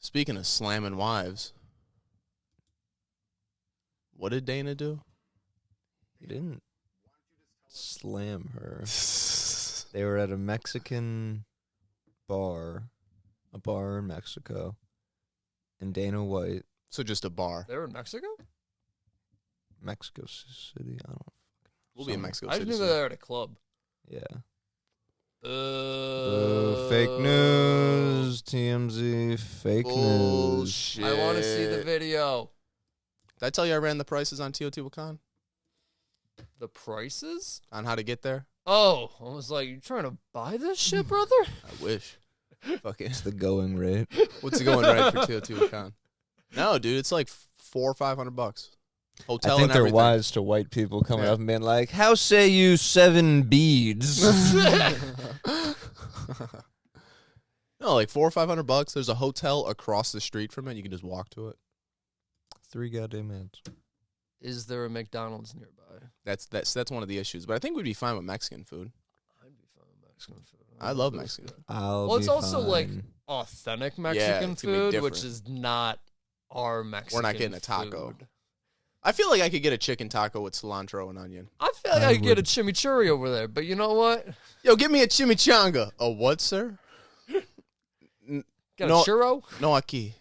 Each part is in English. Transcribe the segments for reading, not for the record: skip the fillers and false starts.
Speaking of slamming wives, what did Dana do? He didn't slam her. They were at a Mexican bar, a bar in Mexico, and Dana White. So just a bar. They were in Mexico? Mexico City, I don't know. We'll be in Mexico I City. just knew they were at a club. Yeah. Fake Fake news, TMZ, fake news. I want to see the video. Did I tell you I ran the prices on Teotihuacan? The prices? On how to get there? Oh, I was like, you trying to buy this shit, brother? I wish. Fuck it. It's the going rate. What's the going rate for Teotihuacan? No, dude, it's like $400 or $500. Hotel I think and they're everything. wise to white people coming up and being like, how say you 7 beads? No, like $400 or $500. There's a hotel across the street from it. You can just walk to it. 3 goddamn ads. Is there a McDonald's nearby? That's one of the issues. But I think we'd be fine with Mexican food. I'd be fine with Mexican food. I love Mexican food. Well, it's also like authentic Mexican it's gonna be food, which different. is not our Mexican We're not getting a taco. food. I feel like I could get a chicken taco with cilantro and onion. I feel like I could get a chimichurri over there, but you know what? Yo, give me a chimichanga. A what, sir? Got No. a churro? No aquí.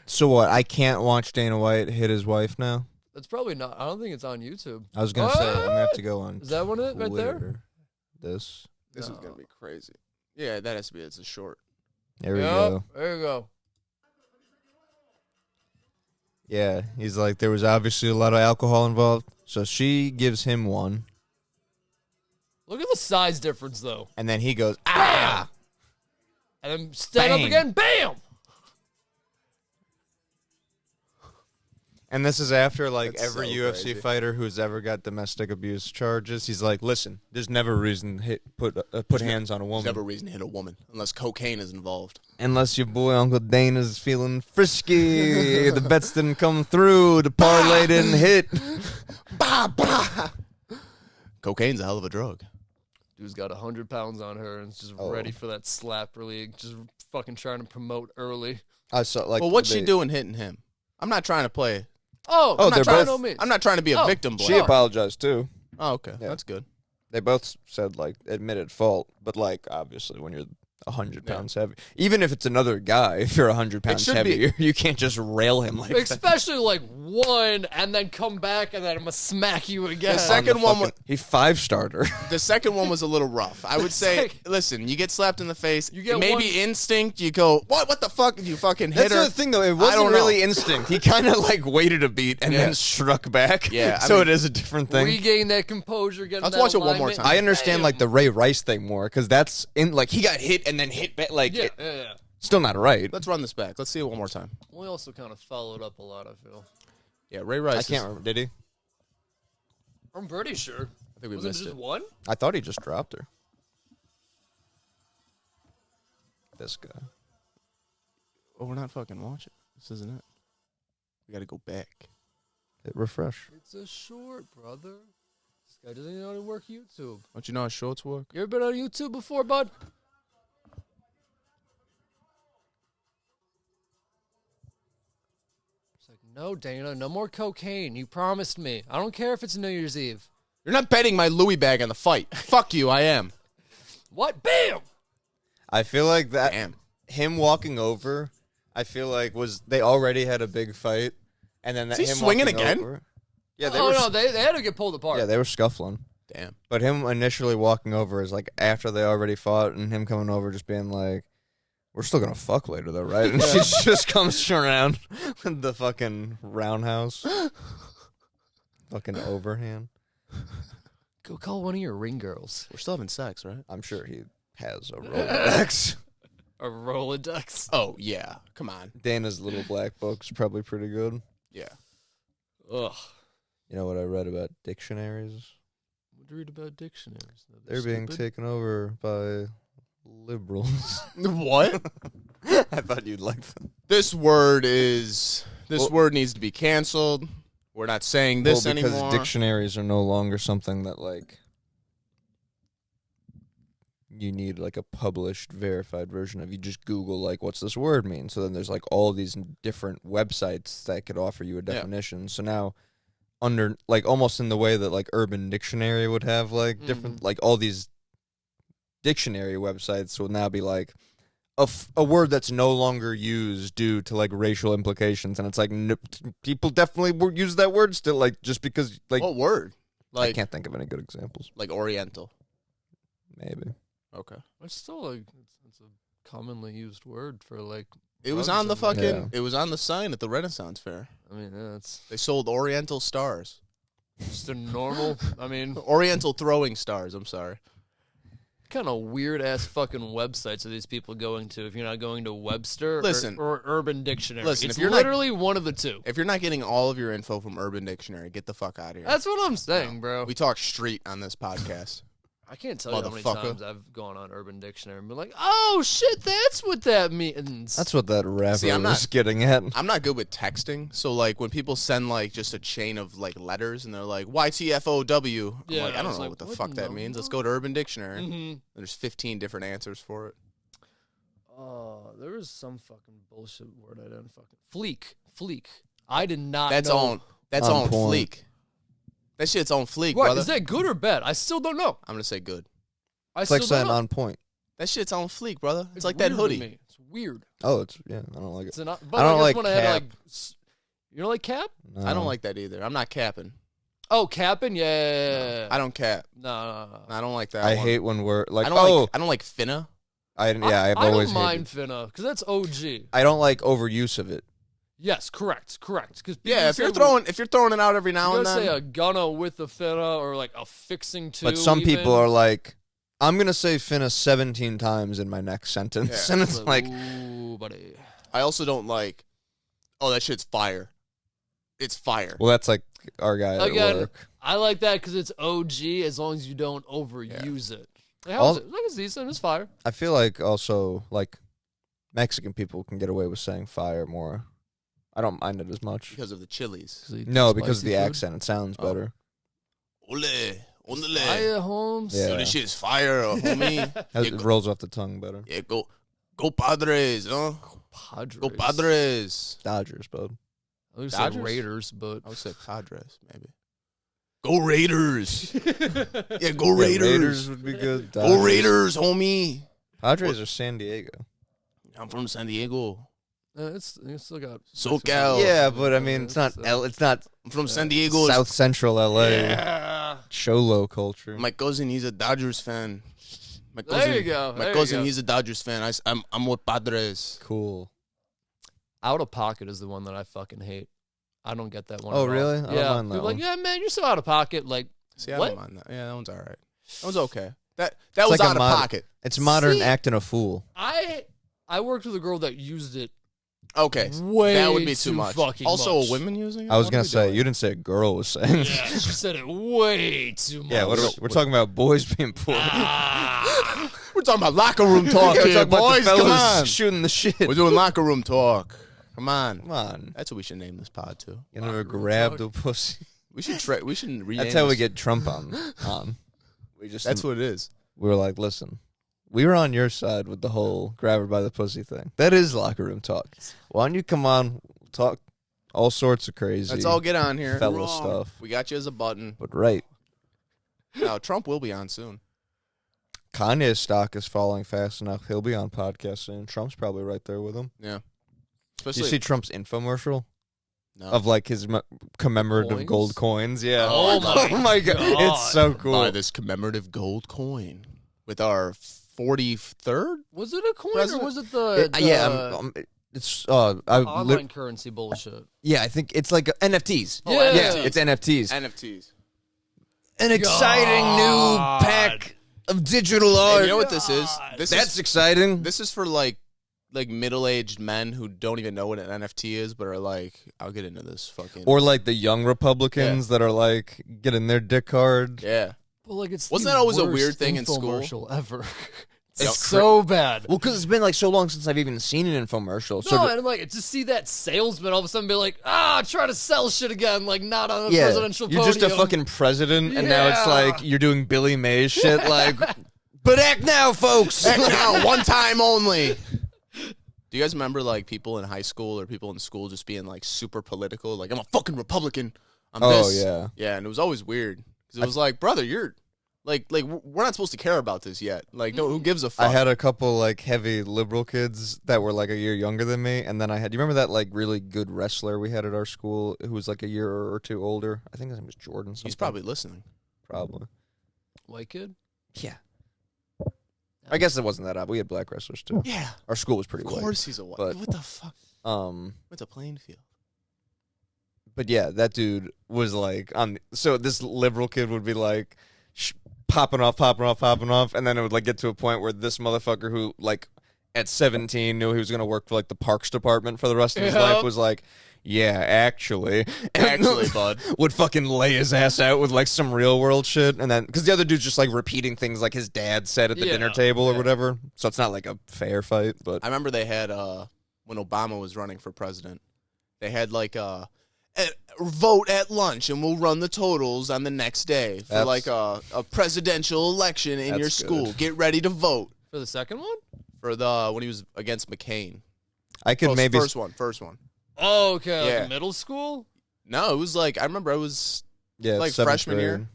So what? I can't watch Dana White hit his wife now? That's probably not. I don't think it's on YouTube. I was going to say, I'm going to have to go on Is that one it right there? Twitter. This. This is going to be crazy. Yeah, that has to be. It's a short. There we go. There you go. Yeah, he's like, there was obviously a lot of alcohol involved. So she gives him one. Look at the size difference, though. And then he goes, ah! And then stand up Bang. again. Bam! And this is after, like, That's every so UFC crazy. fighter who's ever got domestic abuse charges. He's like, listen, there's never a reason to put hands on a woman. There's never a reason to hit a woman unless cocaine is involved. Unless your boy Uncle Dana's feeling frisky. The bets didn't come through. The parlay didn't hit. Bah, bah. Cocaine's a hell of a drug. Dude's got 100 pounds on her and is just ready for that slapper league. Just fucking trying to promote early. I saw, like, Well, what's she doing hitting him? I'm not trying to play. Oh, Oh, I'm they're not trying both- no means. I'm not trying to be a victim. She Blake. apologized, too. Oh, okay. Yeah. That's good. They both said, like, admitted fault. But, like, obviously, when you're 100 pounds heavy, even if it's another guy, if you're 100 pounds should heavier, you can't just rail him like that. Especially like one and then come back and then I'm going to smack you again. The second one was, He 5-starred her. the second one was a little rough. I would say, listen, you get slapped in the face. You get maybe one- instinct. You go, what the fuck? You fucking hit That's her. the thing, though. It I wasn't don't know. really instinct. He kind of, like, waited a beat and then struck back. Yeah, I so mean- it is a different thing. Regain that composure. Get Let's that watch it one more alignment. time. I understand, like, the Bam. Ray Rice thing more, because that's, in like, he got hit and then hit back. Like, Yeah, yeah. still not right. Let's run this back. Let's see it one more time. We also kind of followed up a lot, I feel. Yeah, Ray Rice. I can't remember. Did he? I'm pretty sure. I think we Was it missed just it. one? I thought he just dropped her. This guy. Oh, we're not fucking watching. This isn't it. We got to go back. Hit refresh. It's a short, brother. This guy doesn't even know how to work YouTube. Don't you know how shorts work? You ever been on YouTube before, bud? It's like, no, Dana, no more cocaine. You promised me. I don't care if it's New Year's Eve. You're not betting my Louis bag on the fight. Fuck you, I am. What? Bam! I feel like that. Damn. Him walking over, I feel like they already had a big fight, and then Is that he him swinging walking again? over- yeah, they Oh, were. no, they had to get pulled apart. Yeah, they were scuffling. Damn. But him initially walking over is like after they already fought, and him coming over just being like, "We're still gonna fuck later, though, right?" And she just comes around with the fucking roundhouse, fucking overhand. Go call one of your ring girls. We're still having sex, right? I'm sure he has a Rolex. A Rolodex. Oh, yeah. Come on. Dana's little black book's probably pretty good. Yeah. Ugh. You know what I read about dictionaries? What do you read about dictionaries? They're being taken over by liberals. What? I thought you'd like them. This word needs to be canceled. We're not saying this Well, because anymore. dictionaries are no longer something that, like, you need like a published, verified version of. You just Google like, what's this word mean? So then there's like all these different websites that could offer you a definition. So now, under like almost in the way that like Urban Dictionary would have like different like all these dictionary websites will now be like a word that's no longer used due to like racial implications, and it's like people definitely use that word still, like just because like What word? Like I can't think of any good examples. Like Oriental. Maybe. Okay. It's still like it's a commonly used word for like. It was drugs on the and, like- fucking. Yeah. It was on the sign at the Renaissance Fair. I mean, yeah, it's They sold Oriental stars. just a normal. I mean, Oriental throwing stars. I'm sorry. kind of weird ass fucking websites are these people going to? If you're not going to Webster, Listen. or Urban Dictionary, Listen, it's if you're not- literally one of the two. If you're not getting all of your info from Urban Dictionary, get the fuck out of here. That's what I'm saying, bro. We talk street on this podcast. I can't tell you how many Motherfucker. times I've gone on Urban Dictionary and been like, "Oh shit, that's what that means." That's what that rapper See, I'm was not- getting at. I'm not good with texting, so like when people send like just a chain of like letters and they're like YTFOW, I'm Yeah, like, I I don't was know like, what the what fuck in that the means. Let's fuck? go to Urban Dictionary. Mm-hmm. There's 15 different answers for it. There was some fucking bullshit word I didn't fucking fleek. I did not. That's know. on. That's On on point. fleek. That shit's on fleek, What brother. is that good or bad? I still don't know. I'm gonna say good. I It's like still don't saying know. on point. That shit's on fleek, brother. It's like that weird to hoodie. me. It's weird. Oh, it's yeah. I don't like it. It's but I don't guess like when I had cap. like, you don't like cap? I don't like that either. I'm not capping. Oh, capping? Yeah. I don't cap. No. I don't like that. I one. hate when we're like, I don't oh, like. I don't like finna. I've I always don't mind hated. finna because that's OG. I don't like overuse of it. Yes, correct. Because Yeah, if you're throwing it out every now you and gotta say then. a gunna with a finna or like a fixing to. But some even. people are like, I'm gonna say finna 17 times in my next sentence, Yeah. and it's like, ooh, buddy. I also don't like. Oh, that shit's fire. It's fire. well, that's like our guy at Again, work. I like that because it's OG as long as you don't overuse it. Like, how All- is it? Like, it's decent. It's fire. I feel like also like Mexican people can get away with saying fire more. I don't mind it as much. Because of the chilies. No, because of the Spicy food. accent, it sounds Oh. better. Ole, ondele. Fire, Holmes. Yeah. Yo, this shit is fire, homie. Has- Yeah, It rolls off the tongue better. Yeah, go Padres, huh? Padres. Go Padres. Dodgers, bud. I would say Dodgers? Raiders, but I would say Padres, maybe. Go Raiders. Yeah, go Yeah, Raiders. would be good. Go Dodgers. Raiders, homie. Padres are San Diego. I'm from San Diego. it's still got SoCal. Yeah, but I mean, it's not. It's not I'm from San Diego. South Central LA. Yeah. Cholo culture. My cousin, he's a Dodgers fan. My There cousin, you go. My There you cousin, go. he's a Dodgers fan. I'm with Padres. Cool. Out of pocket is the one that I fucking hate. I don't get that one. Oh, at all. really? I don't Yeah. mind that People are like, one. yeah, man, you're so out of pocket. Like, See, I what? don't mind that. Yeah, that one's all right. That was okay. That It's was like a out of mod- pocket. It's modern See? acting a fool. I worked with a girl that used it Okay, way that would be too much. fucking Also, much. a women using it? I was What are gonna we say doing? you didn't say a girl was saying. Yeah, she said it way too much. Yeah, we're talking about boys being poor. Ah. We're talking about locker room talk We're here, talking about the boys. Come fellas on. shooting the shit. We're doing locker room talk. Come on. Come on, That's what we should name this pod to. you never Locker room grabbed talk. a pussy. We should rename That's how we this. get Trump on. We just That's what it is. we were like, listen, we were on your side with the whole grab her by the pussy thing. That is locker room talk. Why don't you come on, talk all sorts of crazy. Let's all get on here. fella stuff. We got you as a button. But right, Now Trump will be on soon. Kanye's stock is falling fast enough. He'll be on podcast soon. Trump's probably right there with him. Yeah. Did Especially you see Trump's infomercial no. of like his commemorative Coins? gold coins? Yeah. Oh my god. God. It's so cool. Buy this commemorative gold coin with our 43rd. Was it a coin President- or was it the It's online currency bullshit? yeah, I think it's like NFTs. Oh, Yeah. Yeah, it's NFTs. NFTs. An exciting new God. pack of digital Hey, art. you know what this is? That's exciting. This is for like middle-aged men who don't even know what an NFT is, but are like, I'll get into this fucking. Or like the young Republicans that are like getting their dick hard. yeah. Well, like it's Wasn't the that always a worst weird thing in school? infomercial ever. Yep. It's so bad. Well, because it's been like so long since I've even seen an infomercial. So No, and I'm like, to see that salesman all of a sudden be like, try to sell shit again, like not on a yeah, presidential you're podium. just a fucking president, and now it's Yeah. like you're doing Billy Mays shit. Like, But act now, folks. Act now, one time only. Do you guys remember like people in high school or people in school just being like super political? Like, I'm a fucking Republican. I'm this. Yeah. Yeah, and it was always weird because it was like, brother, you're like we're not supposed to care about this yet. Like, no, who gives a fuck? I had a couple like heavy liberal kids that were like a year younger than me, and then I had. Do you remember that like really good wrestler we had at our school who was like a year or two older? I think his name was Jordan. Something. He's probably listening. Probably. White kid? Yeah. I guess it wasn't that odd. We had black wrestlers too. Yeah, Our school was pretty of white. course he's a white. but- What the fuck? What's a playing field? But yeah, that dude was like on. So this liberal kid would be like popping off, and then it would like get to a point where this motherfucker who like at 17 knew he was gonna work for like the parks department for the rest of his life was like, yeah, actually, Bud, would fucking lay his ass out with like some real world shit, and then because the other dude's just like repeating things like his dad said at the dinner table or whatever, so it's not like a fair fight. But I remember they had when Obama was running for president, they had like vote at lunch and we'll run the totals on the next day for like a presidential election in your school. Good. Get ready to vote For the second one? for the when he was against McCain. I could maybe first one. Oh, okay. Yeah. Like middle school? No, it was like I remember I was like 7th freshman grade. year.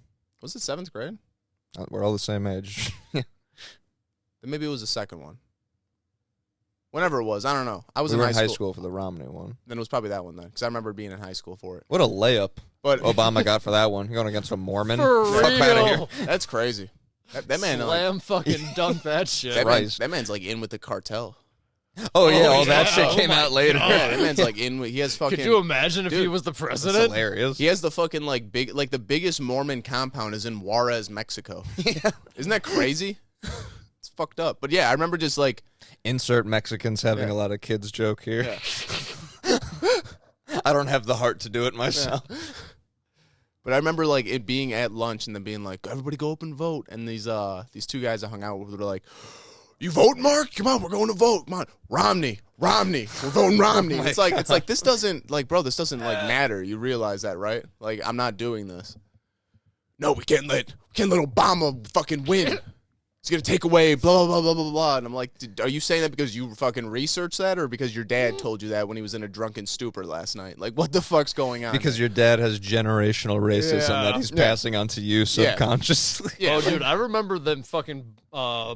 Was it 7th grade? We're all the same age. Then maybe it was the second one. Whenever it was, I don't know. I was we in were high school. for the Romney one. Then it was probably that one then, because I remember being in high school for it. What a layup But Obama got for that one. You're going against a Mormon. For Fuck outta here. real. that's crazy. That man, like, Slam fucking dunk that shit. that man's like in with the cartel. Oh yeah, all that yeah. shit Oh came my out later. God. Yeah, that man's like in with. He has fucking. Could you imagine if he Dude, was the That's president? hilarious. He has the fucking like the biggest Mormon compound is in Juarez, Mexico. Yeah. Isn't that crazy? It's fucked up. But yeah, I remember just like Insert Mexicans having Yeah. a lot of kids joke here. Yeah. I don't have the heart to do it myself. But I remember like it being at lunch and then being like, everybody go up and vote. And these two guys I hung out with were like, you vote, Mark? Come on, we're going to vote. Come on, Romney, we're voting Romney. It's like this doesn't like, bro, this doesn't like matter. You realize that, right? Like I'm not doing this. No, we can't let Obama fucking win. It's gonna take away blah blah blah blah blah blah. And I'm like, are you saying that because you fucking researched that, or because your dad told you that when he was in a drunken stupor last night? Like, what the fuck's going on? Because your dad has generational racism Yeah. that he's passing on to you subconsciously. yeah, Oh, dude, I remember them fucking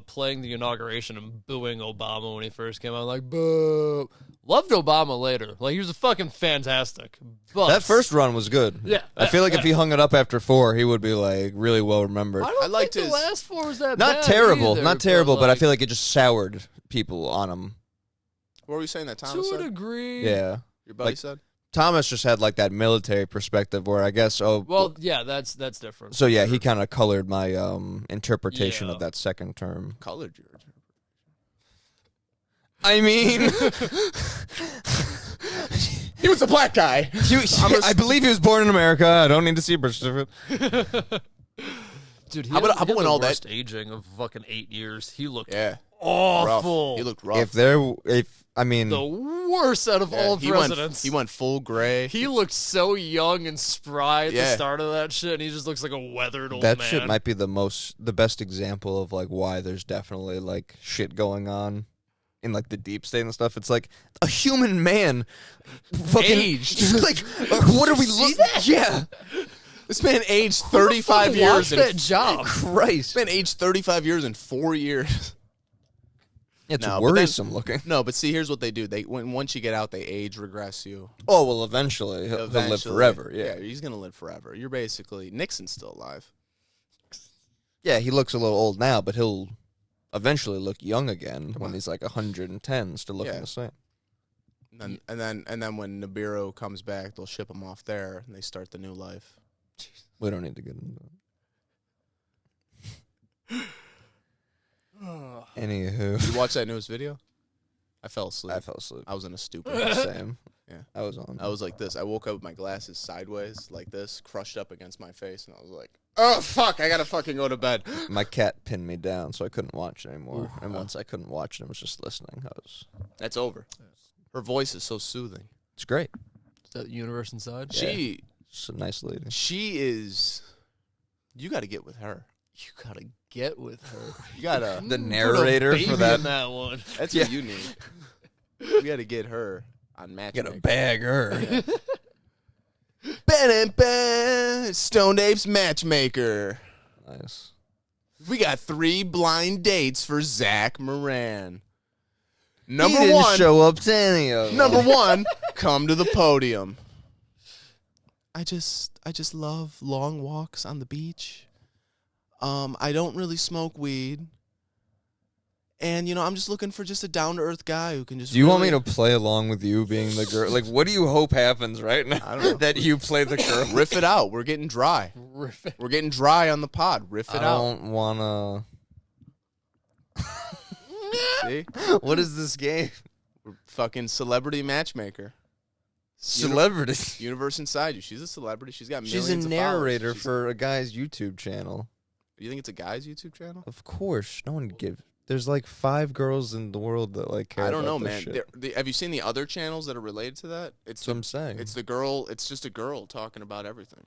playing the inauguration and booing Obama when he first came out. Like, boo. Loved Obama later. Like, he was fucking fantastic. But That first run was good. Yeah. I feel like if he hung it up after 4, he would be like really well remembered. I don't I liked think the his- last four was that Not bad terrible, either, not terrible, but I like, feel like it just soured people on him. what were you saying that Thomas to a said? degree. Yeah. Your buddy like- said. Thomas just had like that military perspective where I guess Well, yeah, that's different. so yeah, he kind of colored my interpretation Yeah. of that second term. Colored your. I mean, He was a black guy. I believe he was born in America. I don't need to see a birth certificate. Dude, he How about- had how about the when all that- worst aging of fucking 8 years. He looked Yeah, awful. rough. He looked rough. I mean, the worst out of Yeah, all he presidents. Went full gray. He looked so young and spry at the Yeah. start of that shit, and he just looks like a weathered old that man. shit might be the best example of like why there's definitely like shit going on in like the deep state and stuff. It's like a human man, fucking Aged. Like, what are we looking? Yeah, This man aged Who the 35 fuck years. watched In, that job. Christ, this man aged 35 years in 4 years. it's No, but then- worrisome looking. No, but see, here's what they do. Once you get out, they age regress you. Oh well, eventually he'll live Eventually. forever. Yeah, he's gonna live forever. You're basically Nixon's still alive. yeah. He looks a little old now, but he'll eventually look young again when he's like 110, still looking Yeah. the same. And then when Nibiru comes back, they'll ship him off there and they start the new life. We don't need to get into that. Anywho, You watch that newest video? I fell asleep. I fell asleep. I was in a stupor. Same. Yeah. I was on. I was like this. I woke up with my glasses sideways, like this, crushed up against my face, and I was like, "Oh fuck! I gotta fucking go to bed." My cat pinned me down, so I couldn't watch it anymore. And once I couldn't watch it, I was just listening. That's over. Her voice is so soothing. It's great. Is that universe inside? She She's a nice lady. is. You got to get with her. You gotta get with her. You gotta. The Put a narrator baby for that. in that one. That's what you need. You gotta get her on Matchmaker. Gotta bag her. Stone Apes Matchmaker. Nice. We got 3 blind dates for Zach Moran. He Number didn't 1. show up to any of them. Number 1. Come to the podium. I just love long walks on the beach. I don't really smoke weed. And, you know, I'm just looking for just a down-to-earth guy who can just Do you want me really to play along with you being the girl? Like, what do you hope happens right now? I don't know. That you play the girl? riff it out? We're getting dry. Riff it. We're getting dry on the pod. Riff it I out. don't wanna. See? What is this game? We're fucking celebrity matchmaker. Celebrity. Universe inside you. She's a celebrity. She's got millions She's a of narrator followers. for a guy's YouTube channel. You think it's a guy's YouTube channel? Of course, no one gives. There's like 5 girls in the world that like care. I don't about know, this man. shit. Have you seen the other channels that are related to that? That's what I'm saying. It's the girl. It's just a girl talking about everything,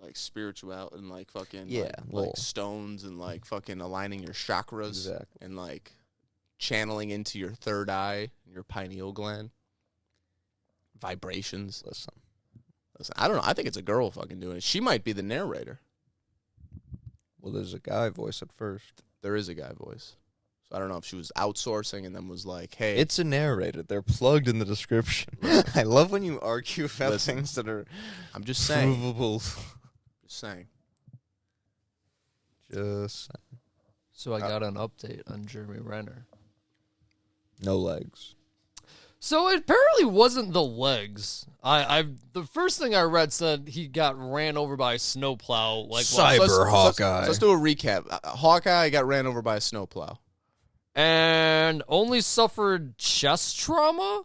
like spirituality and like fucking Yeah, well- like stones and like fucking aligning your chakras Exactly. and like channeling into your third eye, your pineal gland, vibrations. Listen, Listen, I don't know. I think it's a girl fucking doing it. She might be the narrator. well, there's a guy voice at first. There is a guy voice. So I don't know if she was outsourcing and then was like, hey. It's a narrator. They're plugged in the description. I love when you argue about Listen. things that are I'm just saying. provable. Just saying. Just So I got an update on Jeremy Renner. no legs. So it apparently wasn't the legs. The first thing I read said he got ran over by a snowplow. Like Cyber Hawkeye. So let's do a recap. Hawkeye got ran over by a snowplow. and only suffered chest trauma,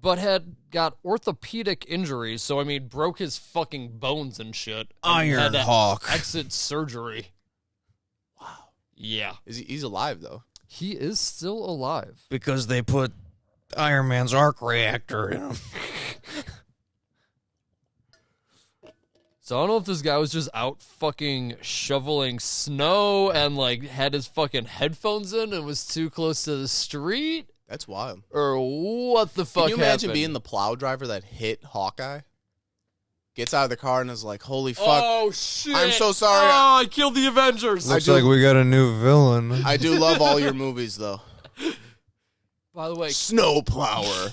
but had got orthopedic injuries. So I mean, broke his fucking bones and shit. And had to Hawk. exit surgery. Wow. Yeah, He's alive though. he is still alive. Because they put Iron Man's arc reactor in him. So I don't know if this guy was just out fucking shoveling snow and like had his fucking headphones in and was too close to the street, That's wild. or what the fuck Can you imagine happened? being the plow driver that hit Hawkeye? Gets out of the car and is like, "Holy fuck! Oh shit! I'm so sorry. Oh, I killed the Avengers. Looks like we got a new villain. I do love all your movies though." By the way, Snowplower.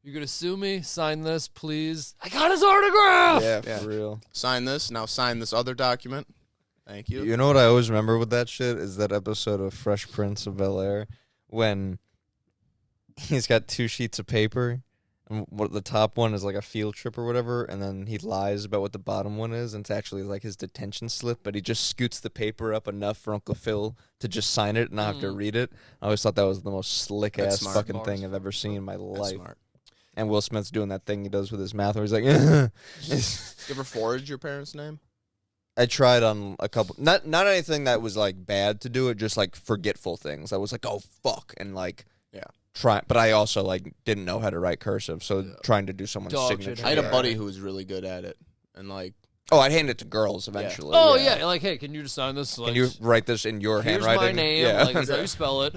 you're gonna sue me? Sign this, please. I got his autograph. Yeah, Yeah. for real. Sign this. Now sign this other document. Thank you. You know what I always remember with that shit is that episode of Fresh Prince of Bel-Air when he's got 2 sheets of paper and what the top one is like a field trip or whatever, and then he lies about what the bottom one is, and it's actually like his detention slip, but he just scoots the paper up enough for Uncle Phil to just sign it and not have to read it. I always thought that was the most slick That's ass smart. fucking Smart. thing I've ever seen in my That's life. smart. And Will Smith's doing that thing he does with his mouth where he's like, You ever forged your parents' name? I tried on a couple, not anything that was like bad to do it, just like forgetful things. I was like, oh fuck, and like, Yeah. try. But I also like didn't know how to write cursive, so trying to do someone's Dog shit. signature. I had a Yeah. buddy who was really good at it, and like, Oh, I'd hand it to girls eventually. Oh yeah. Like, hey, can you just sign this? Like, Can you write this in your here's handwriting? my name. Yeah. Like, that's how you spell it.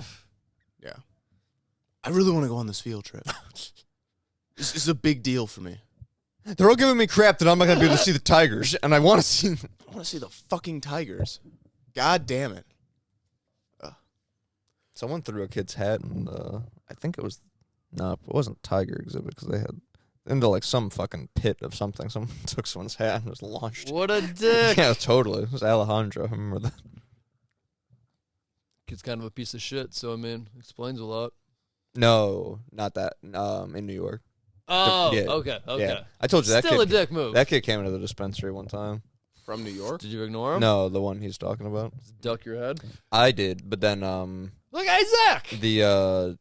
yeah. I really want to go on this field trip. This is a big deal for me. They're all giving me crap that I'm not gonna be able to see the tigers, and I want to see. I want to see the fucking Tigers. God damn it. Someone threw a kid's hat, and I think it was no, it wasn't Tiger exhibit because they had into like some fucking pit of something. Someone took someone's hat and was launched. What a dick. Yeah, totally. It was Alejandro. I remember that. Kid's kind of a piece of shit. So I mean, explains a lot. No, not that. In New York. Oh, yeah. okay. Yeah, I told you that Still a kid. dick move. That kid came into the dispensary one time. From New York? Did you ignore him? No, the one he's talking about. Just duck your head. I did, but then Look, Isaac. the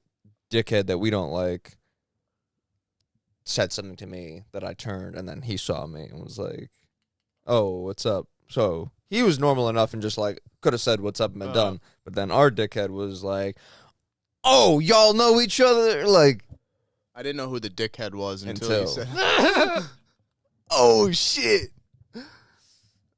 dickhead that we don't like said something to me that I turned, and then he saw me and was like, "Oh, what's up?" So he was normal enough and just like could have said what's up and been done, but then our dickhead was like, "Oh, y'all know each other?" Like, I didn't know who the dickhead was until Until. you said, oh, shit.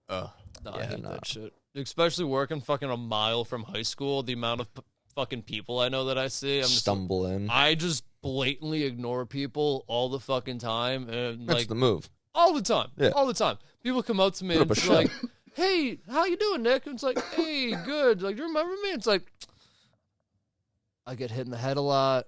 No, I Yeah, hate nah. that shit. Especially working fucking a mile from high school, the amount of fucking people I know that I see, I'm just Stumble in. I just blatantly ignore people all the fucking time, and That's like the move. all the time, Yeah. all the time. People come up to me Put and up a it's show. like, "Hey, how you doing, Nick?" And it's like, "Hey, good." Like, do you remember me? It's like, I get hit in the head a lot.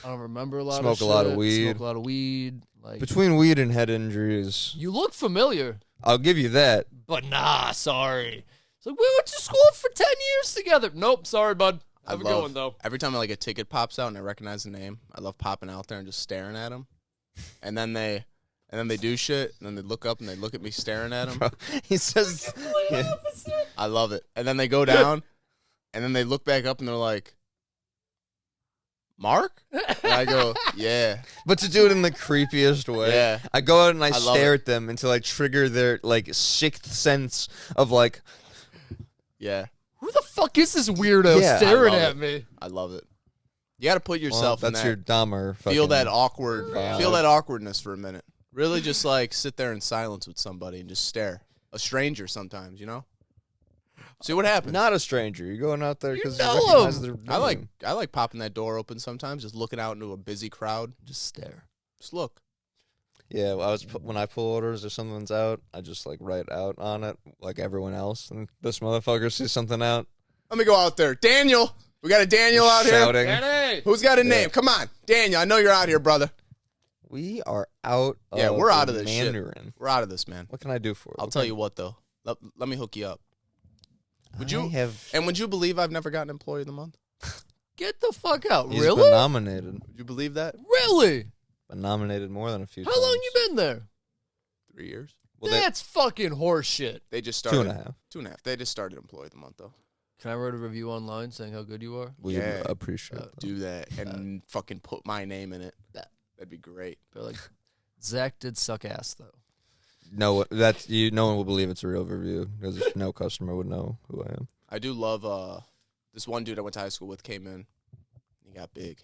I don't remember a lot. Smoke of a lot of shit, weed. Smoke a lot of weed. Like, Between weed and head injuries, you look familiar, I'll give you that. but nah, sorry. It's like, we went to school for 10 years together. Nope, sorry, bud. Have a good one, though. Every time like a ticket pops out and I recognize the name, I love popping out there and just staring at them. And then they do shit, and then they look up and they look at me staring at them. Bro, he says, yeah. I love it. And then they go down, and then they look back up and they're like, "Mark?" And I go, "Yeah." But to do it in the creepiest way. Yeah. I go out and I love stare it. at them until I trigger their like sixth sense of like, Yeah. Who the fuck is this weirdo Yeah, I staring love at it. me? I love it. You got to put well, yourself in that's that. your Dahmer. Feel fucking that awkward. vibe. Feel that awkwardness for a minute. Really, just like sit there in silence with somebody and just stare. A stranger sometimes, you know. See what happens. Not a stranger. You're going out there You because know you recognize him. their I name. like popping that door open sometimes, just looking out into a busy crowd. Just stare. Just look. Yeah, when I pull orders or something's out, I just like write out on it like everyone else, and this motherfucker sees something out, Let me go out there. Daniel. We got a Daniel out here. shouting. Danny! Who's got a Yeah. name? Come on. Daniel, I know you're out here, brother. We are out. Yeah, of we're out the of this shit. Mandarin. We're out of this, man. What can I do for you? I'll tell you what, though. Let me hook you up. Would you would you believe I've never gotten Employee of the Month? Get the fuck out. He's Really? been nominated. Would you believe that? Really? Been nominated more than a few How times. long you been there? 3 years. Well, That's fucking horseshit. They just started 2.5. 2.5. They just started Employee of the Month, though. Can I write a review online saying how good you are? We Yeah. appreciate that. Do that and fucking put my name in it. That'd be great. They're like, Zach did suck ass, though. No, no one will believe it's a real review because no customer would know who I am. I do love this one dude I went to high school with came in. He got big.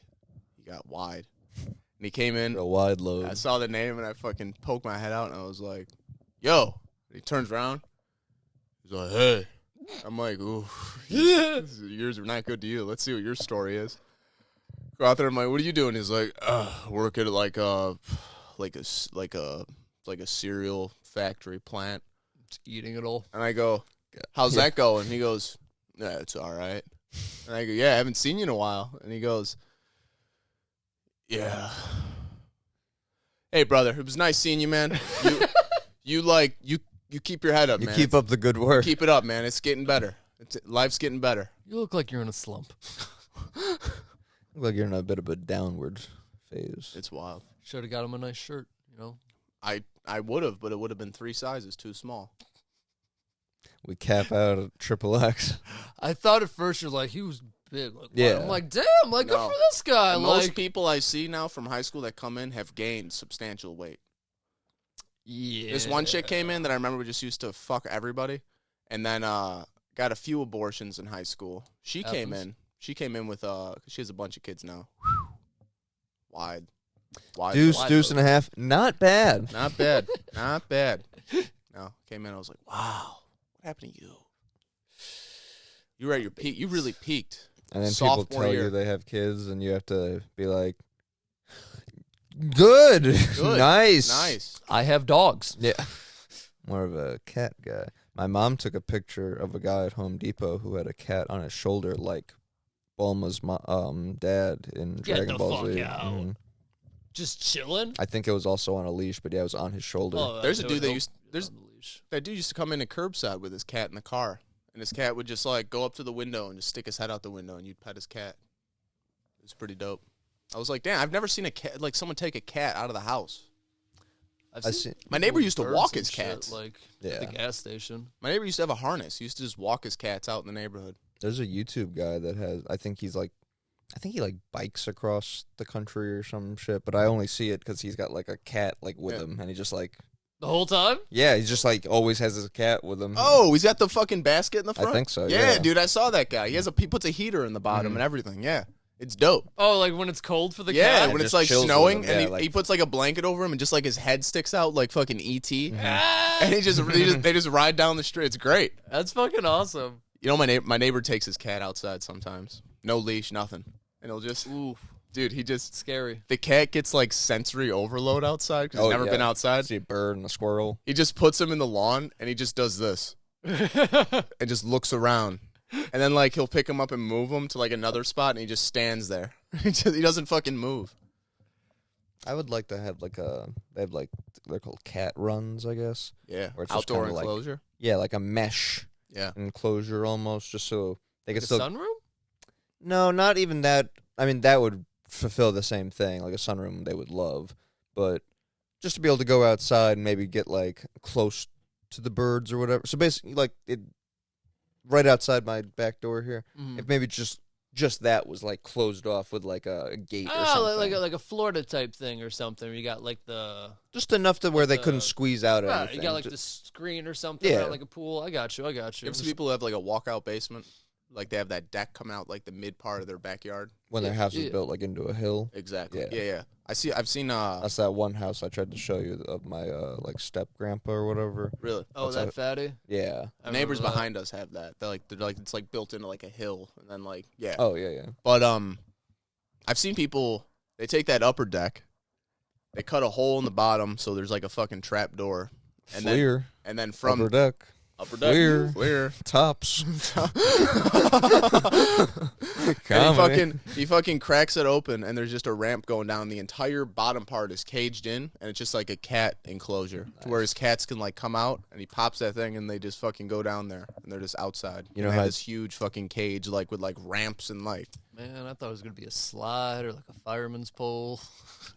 He got wide. And he came in. A wide load. I saw the name and I fucking poked my head out and I was like, "Yo." And he turns around. He's like, "Hey." I'm like, "Ooh, yours are not good to you. Let's see what your story is." Go out there. I'm like, "What are you doing?" He's like, "Work at like a cereal factory plant." Just eating it all. And I go, "How's that going?" He goes, "Yeah, it's all right." And I go, "Yeah, I haven't seen you in a while." And he goes, "Yeah. Hey, brother, it was nice seeing you, man. You keep your head up, You man. keep up the good work. Keep it up, man. It's getting better. Life's getting better." You look like you're in a slump. Look like you're in a bit of a downward phase. It's wild. Should have got him a nice shirt, you know? I would have, but it would have been 3 sizes too small. We cap out at XXX. I thought at first you're like, he was big. Like, Yeah. I'm like, damn, like, good No. for this guy. Most Like, people I see now from high school that come in have gained substantial weight. yeah. This one chick came in that I remember just used to fuck everybody, and then got a few abortions in high school. She came Happens. in. She came in with she has a bunch of kids now. Wide. Deuce, Wide deuce and a half. Not bad. Not bad. Not bad. No, came in. I was like, wow, what happened to you? You were at your peak. You really peaked. And then Sophomore people tell year. you they have kids, and you have to be like, good. Good. Nice. Nice. I have dogs. Yeah. More of a cat guy. My mom took a picture of a guy at Home Depot who had a cat on his shoulder like Bulma's dad in Get Dragon the Ball fuck Z. out. Mhm. Just chilling? I think it was also on a leash, but yeah, it was on his shoulder. Oh, There's a I dude would that hope used- it's there's- on the leash. That dude used to come in a curbside with his cat in the car, and his cat would just like go up to the window and just stick his head out the window, and you'd pet his cat. It was pretty dope. I was like, damn, I've never seen a cat like someone take a cat out of the house. I've I seen see- My people neighbor with used to birds walk and his shit, cats. like Yeah. at the gas station. My neighbor used to have a harness. He used to just walk his cats out in the neighborhood. There's a YouTube guy that has, I think he like bikes across the country or some shit, but I only see it because he's got like a cat like with Yeah. him, and he just like, The whole time? yeah, he's just like always has his cat with him. Oh, he's got the fucking basket in the front. I think so. Yeah, Yeah, dude, I saw that guy. He puts a heater in the bottom Mhm. and everything. Yeah, It's dope. Oh, like when it's cold for the Yeah, cat? when It it's just like chills with snowing, him. and Yeah, like- he puts like a blanket over him, and just like his head sticks out like fucking E.T. Ah! And they just ride down the street. It's great. That's fucking awesome. You know, my neighbor takes his cat outside sometimes. No leash, nothing, and he'll just, dude, he just Scary. the cat gets like sensory overload outside because he's never been outside. See a bird and a squirrel. He just puts him in the lawn, and he just does this and just looks around. And then, like, he'll pick him up and move him to, like, another spot, and he just stands there. He doesn't fucking move. I would like to have, like, they're called cat runs, I guess. Yeah. Where it's just Outdoor kinda enclosure. Yeah, like a mesh Yeah. enclosure almost, just so they Like could a still... sunroom? No, not even that. I mean, that would fulfill the same thing, like a sunroom they would love. But just to be able to go outside and maybe get, like, close to the birds or whatever. So basically, like, right outside my back door here, if maybe just that was, like, closed off with, like, a gate or something. like a Florida type thing or something. You got like the Just enough to where they couldn't the- squeeze out right, anything. you got like the screen or something, Yeah. around like a pool. I got you. You ever see people who have, like, a walkout basement? Like, they have that deck come out, like, the mid part of their backyard? When their house is Yeah. built, like, into a hill. Exactly. Yeah. Yeah. I've seen, That's that one house I tried to show you of my, like, step-grandpa or whatever. really. Oh, What's that that? fatty. Yeah. I The neighbors remember that. behind us have that. They're like, it's, like, built into, like, a hill. And then, like, yeah. Oh, yeah. But I've seen people, they take that upper deck, they cut a hole in the bottom so there's like a fucking trap door. And Fleer. then from Upper deck. upper deck, Fleer. Tops. And he fucking cracks it open and there's just a ramp going down. The entire bottom part is caged in and it's just like a cat enclosure to where his cats can like come out and he pops that thing and they just fucking go down there and they're just outside. You know And they how have this huge fucking cage like with like ramps and like. Man, I thought it was gonna be a slide or like a fireman's pole.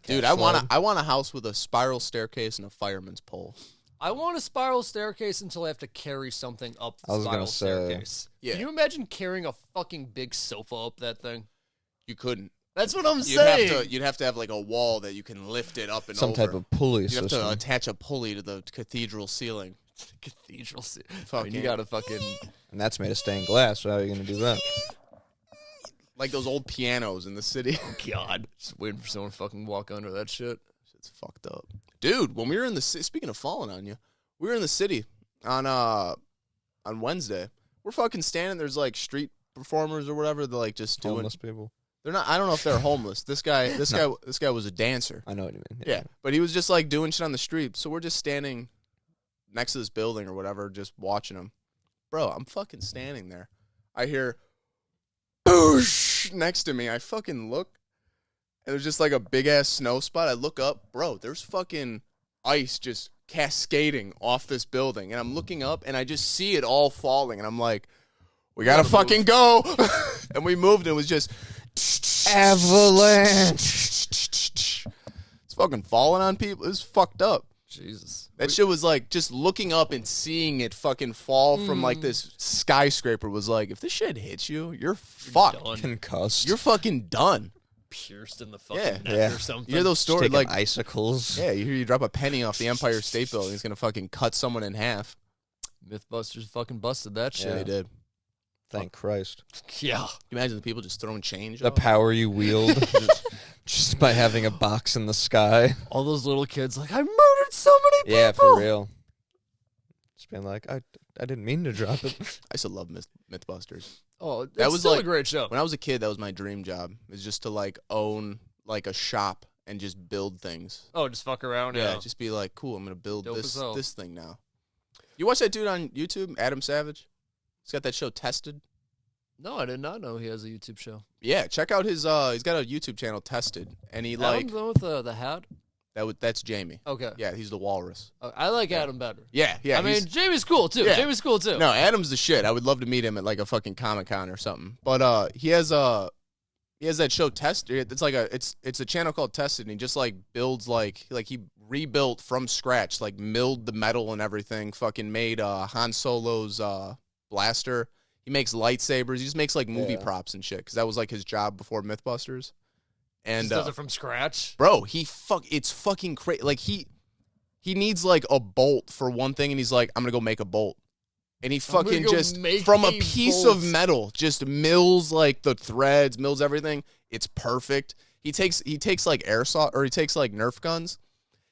Dude, I want a house with a spiral staircase and a fireman's pole. I want a spiral staircase until I have to carry something up I the was spiral gonna say, staircase. yeah. Can you imagine carrying a fucking big sofa up that thing? You couldn't. That's what I'm saying. You'd have to have like a wall that you can lift it up and Some over. type of pulley You'd have system. to attach a pulley to the cathedral ceiling. Cathedral. I mean, Fucking- you gotta fucking. And that's made of stained glass, so how are you going to do that? Like those old pianos in the city. God, just waiting for someone to fucking walk under that shit. Shit's fucked up. Dude, when we were in the city, speaking of falling on you, we were in the city on Wednesday. We're fucking standing, there's like street performers or whatever, they're like just doing. Homeless people. They're not, I don't know if they're homeless. This guy was a dancer. I know what you mean. Yeah, but he was just like doing shit on the street. So we're just standing next to this building or whatever, just watching him. Bro, I'm fucking standing there. I hear boosh next to me. I fucking look, and there's just like a big ass snow spot. I look up, bro. There's fucking ice just cascading off this building, and I'm looking up, and I just see it all falling, and I'm like, we gotta fucking go. And we moved, and it was just Avalanche. It's fucking falling on people. It was fucked up. Jesus. That shit was like just looking up and seeing it fucking fall from like this skyscraper was like, if this shit hits you, you're fucked. Done. Concussed. You're fucking done. Pierced in the fucking Yeah. neck Yeah. or something. You hear those stories Taking like, icicles. yeah, you hear you drop a penny off the Empire State Building, it's gonna fucking cut someone in half. Mythbusters fucking busted that shit. Yeah. They did. Thank Christ. Yeah. Can you imagine the people just throwing change? The out? power you wield just by having a box in the sky. All those little kids like, I murdered so many people. Yeah, for real. Just being like, I didn't mean to drop it. I used to love Mythbusters. Oh, That that was was still like- a great show. When I was a kid, that was my dream job. Is just to like own like a shop and just build things. Oh, just fuck around. Yeah, Yeah. just be like, cool, I'm gonna build Dope as hell. this thing now. You watch that dude on YouTube, Adam Savage? He's got that show Tested. No, I did not know he has a YouTube show. Yeah, check out his he's got a YouTube channel Tested, and he like Adam's the one with the hat. that's Jamie. Okay. Yeah, he's the walrus. I like Adam better. Yeah. I mean, he's- Jamie's cool too. Yeah. Jamie's cool too. no, Adam's the shit. I would love to meet him at like a fucking Comic-Con or something. But he has that show Tested. It's like it's a channel called Tested, and he just like builds like he rebuilt from scratch, like milled the metal and everything. Fucking made Han Solo's blaster. He makes lightsabers. He just makes like movie Yeah. props and shit because that was like his job before MythBusters. And Just does it from scratch. bro, it's fucking crazy. Like he needs like a bolt for one thing, and he's like, I'm gonna go make a bolt. And he gonna fucking go just make from a a piece bolt. of metal just mills like the threads, mills everything, It's perfect. He takes like airsoft, or he takes like Nerf guns.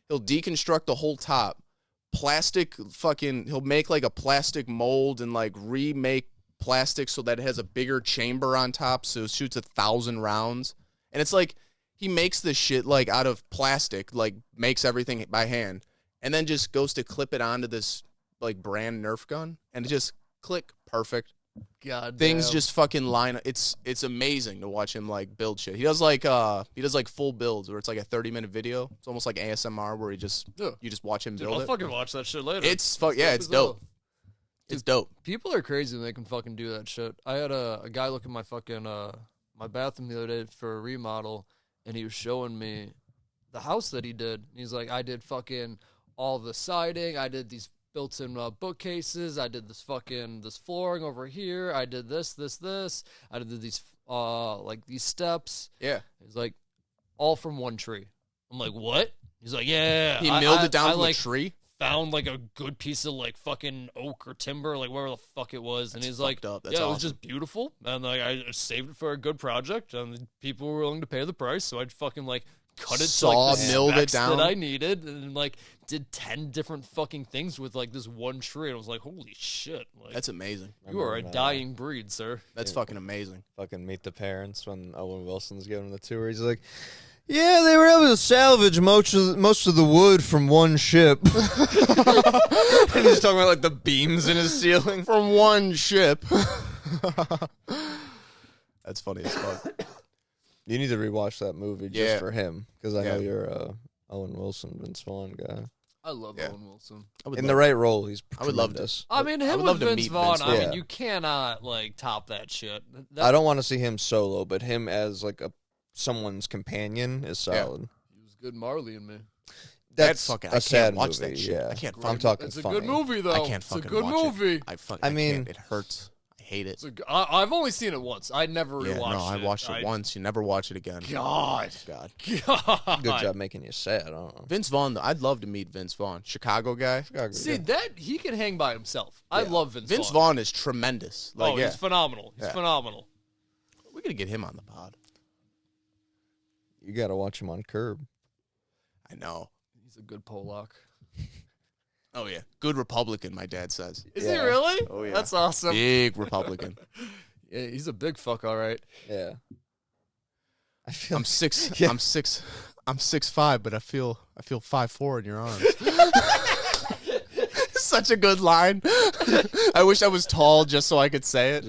He'll deconstruct the whole top. He'll make like a plastic mold and like remake plastic so that it has a bigger chamber on top, so it shoots 1,000 rounds. And it's like he makes this shit like out of plastic, like makes everything by hand, and then just goes to clip it onto this like brand Nerf gun, and it just click, perfect. God, Things just fucking line up. It's amazing to watch him like build shit. He does like full builds where it's like a 30-minute video. It's almost like ASMR where you just watch him Dude, build I'll it. fucking watch that shit later. It's dope. It's dope. People are crazy when they can fucking do that shit. I had a guy look at my fucking my bathroom the other day for a remodel, and he was showing me the house that he did. He's like, I did fucking all the siding. I did these built-in bookcases. I did this flooring over here. I did this. I did these like these steps. Yeah. He's like, all from one tree. I'm like, what? He's like, yeah. He milled it down from a tree. Found like a good piece of like fucking oak or timber, like whatever the fuck it was, and he's like, up. That's yeah, awesome. it was just beautiful, and like I saved it for a good project, and people were willing to pay the price, so I'd fucking like cut it to like the milled it specs down that I needed, and like did 10 different fucking things with like this one tree, and I was like, holy shit, like That's amazing. you are a dying breed, sir. That's fucking amazing. Fucking Meet the Parents when Owen Wilson's giving the tour. He's like, yeah, they were able to salvage most of the wood from one ship. And he's talking about like the beams in his ceiling. From one ship. That's funny as fuck. You need to rewatch that movie just Yeah. for him, because I know Yeah. you're a Owen Wilson, Vince Vaughn guy. I love Yeah. Owen Wilson. In the right role, he's I would love to. tremendous. I mean, I him would love with to Vince meet Vaughn. Vince I mean, Vaughn. you cannot like top that shit. I don't want to see him solo, but him as like someone's companion is solid. He was good, Marley and Me. That's fucking, a I sad can't watch movie. that shit. Yeah, I can't I'm fucking. talking It's a funny. good movie, though. I can't it's fucking a good watch movie. it. I mean- can't. It hurts. I hate it. I've only seen it once. I never Yeah, rewatched no, I it. watched it once. You never watch it again. God. God. God. Good job making you sad. I don't know. Vince Vaughn, though, I'd love to meet Vince Vaughn. Chicago guy. See, that he can hang by himself. I love Vince Vince Vaughn. Vaughn is tremendous. Like, Oh, yeah. he's phenomenal. He's Yeah. phenomenal. We're going to get him on the pod. You got to watch him on Curb. I know. He's a good Polak. Oh, yeah. Good Republican, my dad says. Is Yeah. he really? Oh, yeah. That's awesome. Big Republican. Yeah, he's a big fuck, all right. Yeah. I feel I'm 6'5", Yeah. I'm 6'5", but I feel 5'4" in your arms. Such a good line. I wish I was tall just so I could say it.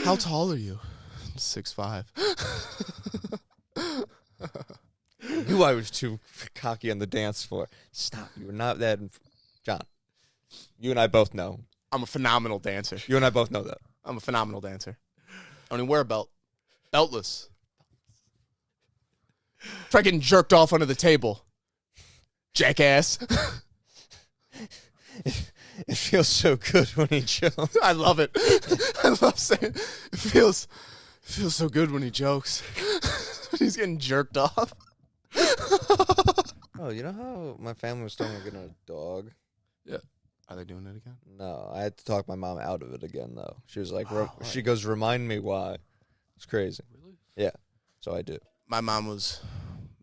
How tall are you? 6'5". knew I was too cocky on the dance floor. Stop. You were not that. John, you and I both know. I'm a phenomenal dancer. You and I both know that. I'm a phenomenal dancer. I don't even wear a belt. Beltless. Try getting jerked off under the table. Jackass. It feels so good when he jokes. I love it. I love saying it feels so good when he jokes. He's getting jerked off. Oh, you know how my family was talking about getting a dog? Yeah. Are they doing it again? No, I had to talk my mom out of it again, though. She was like, Oh, she goes, remind me why. It's crazy. Really? Yeah, so I do. My mom was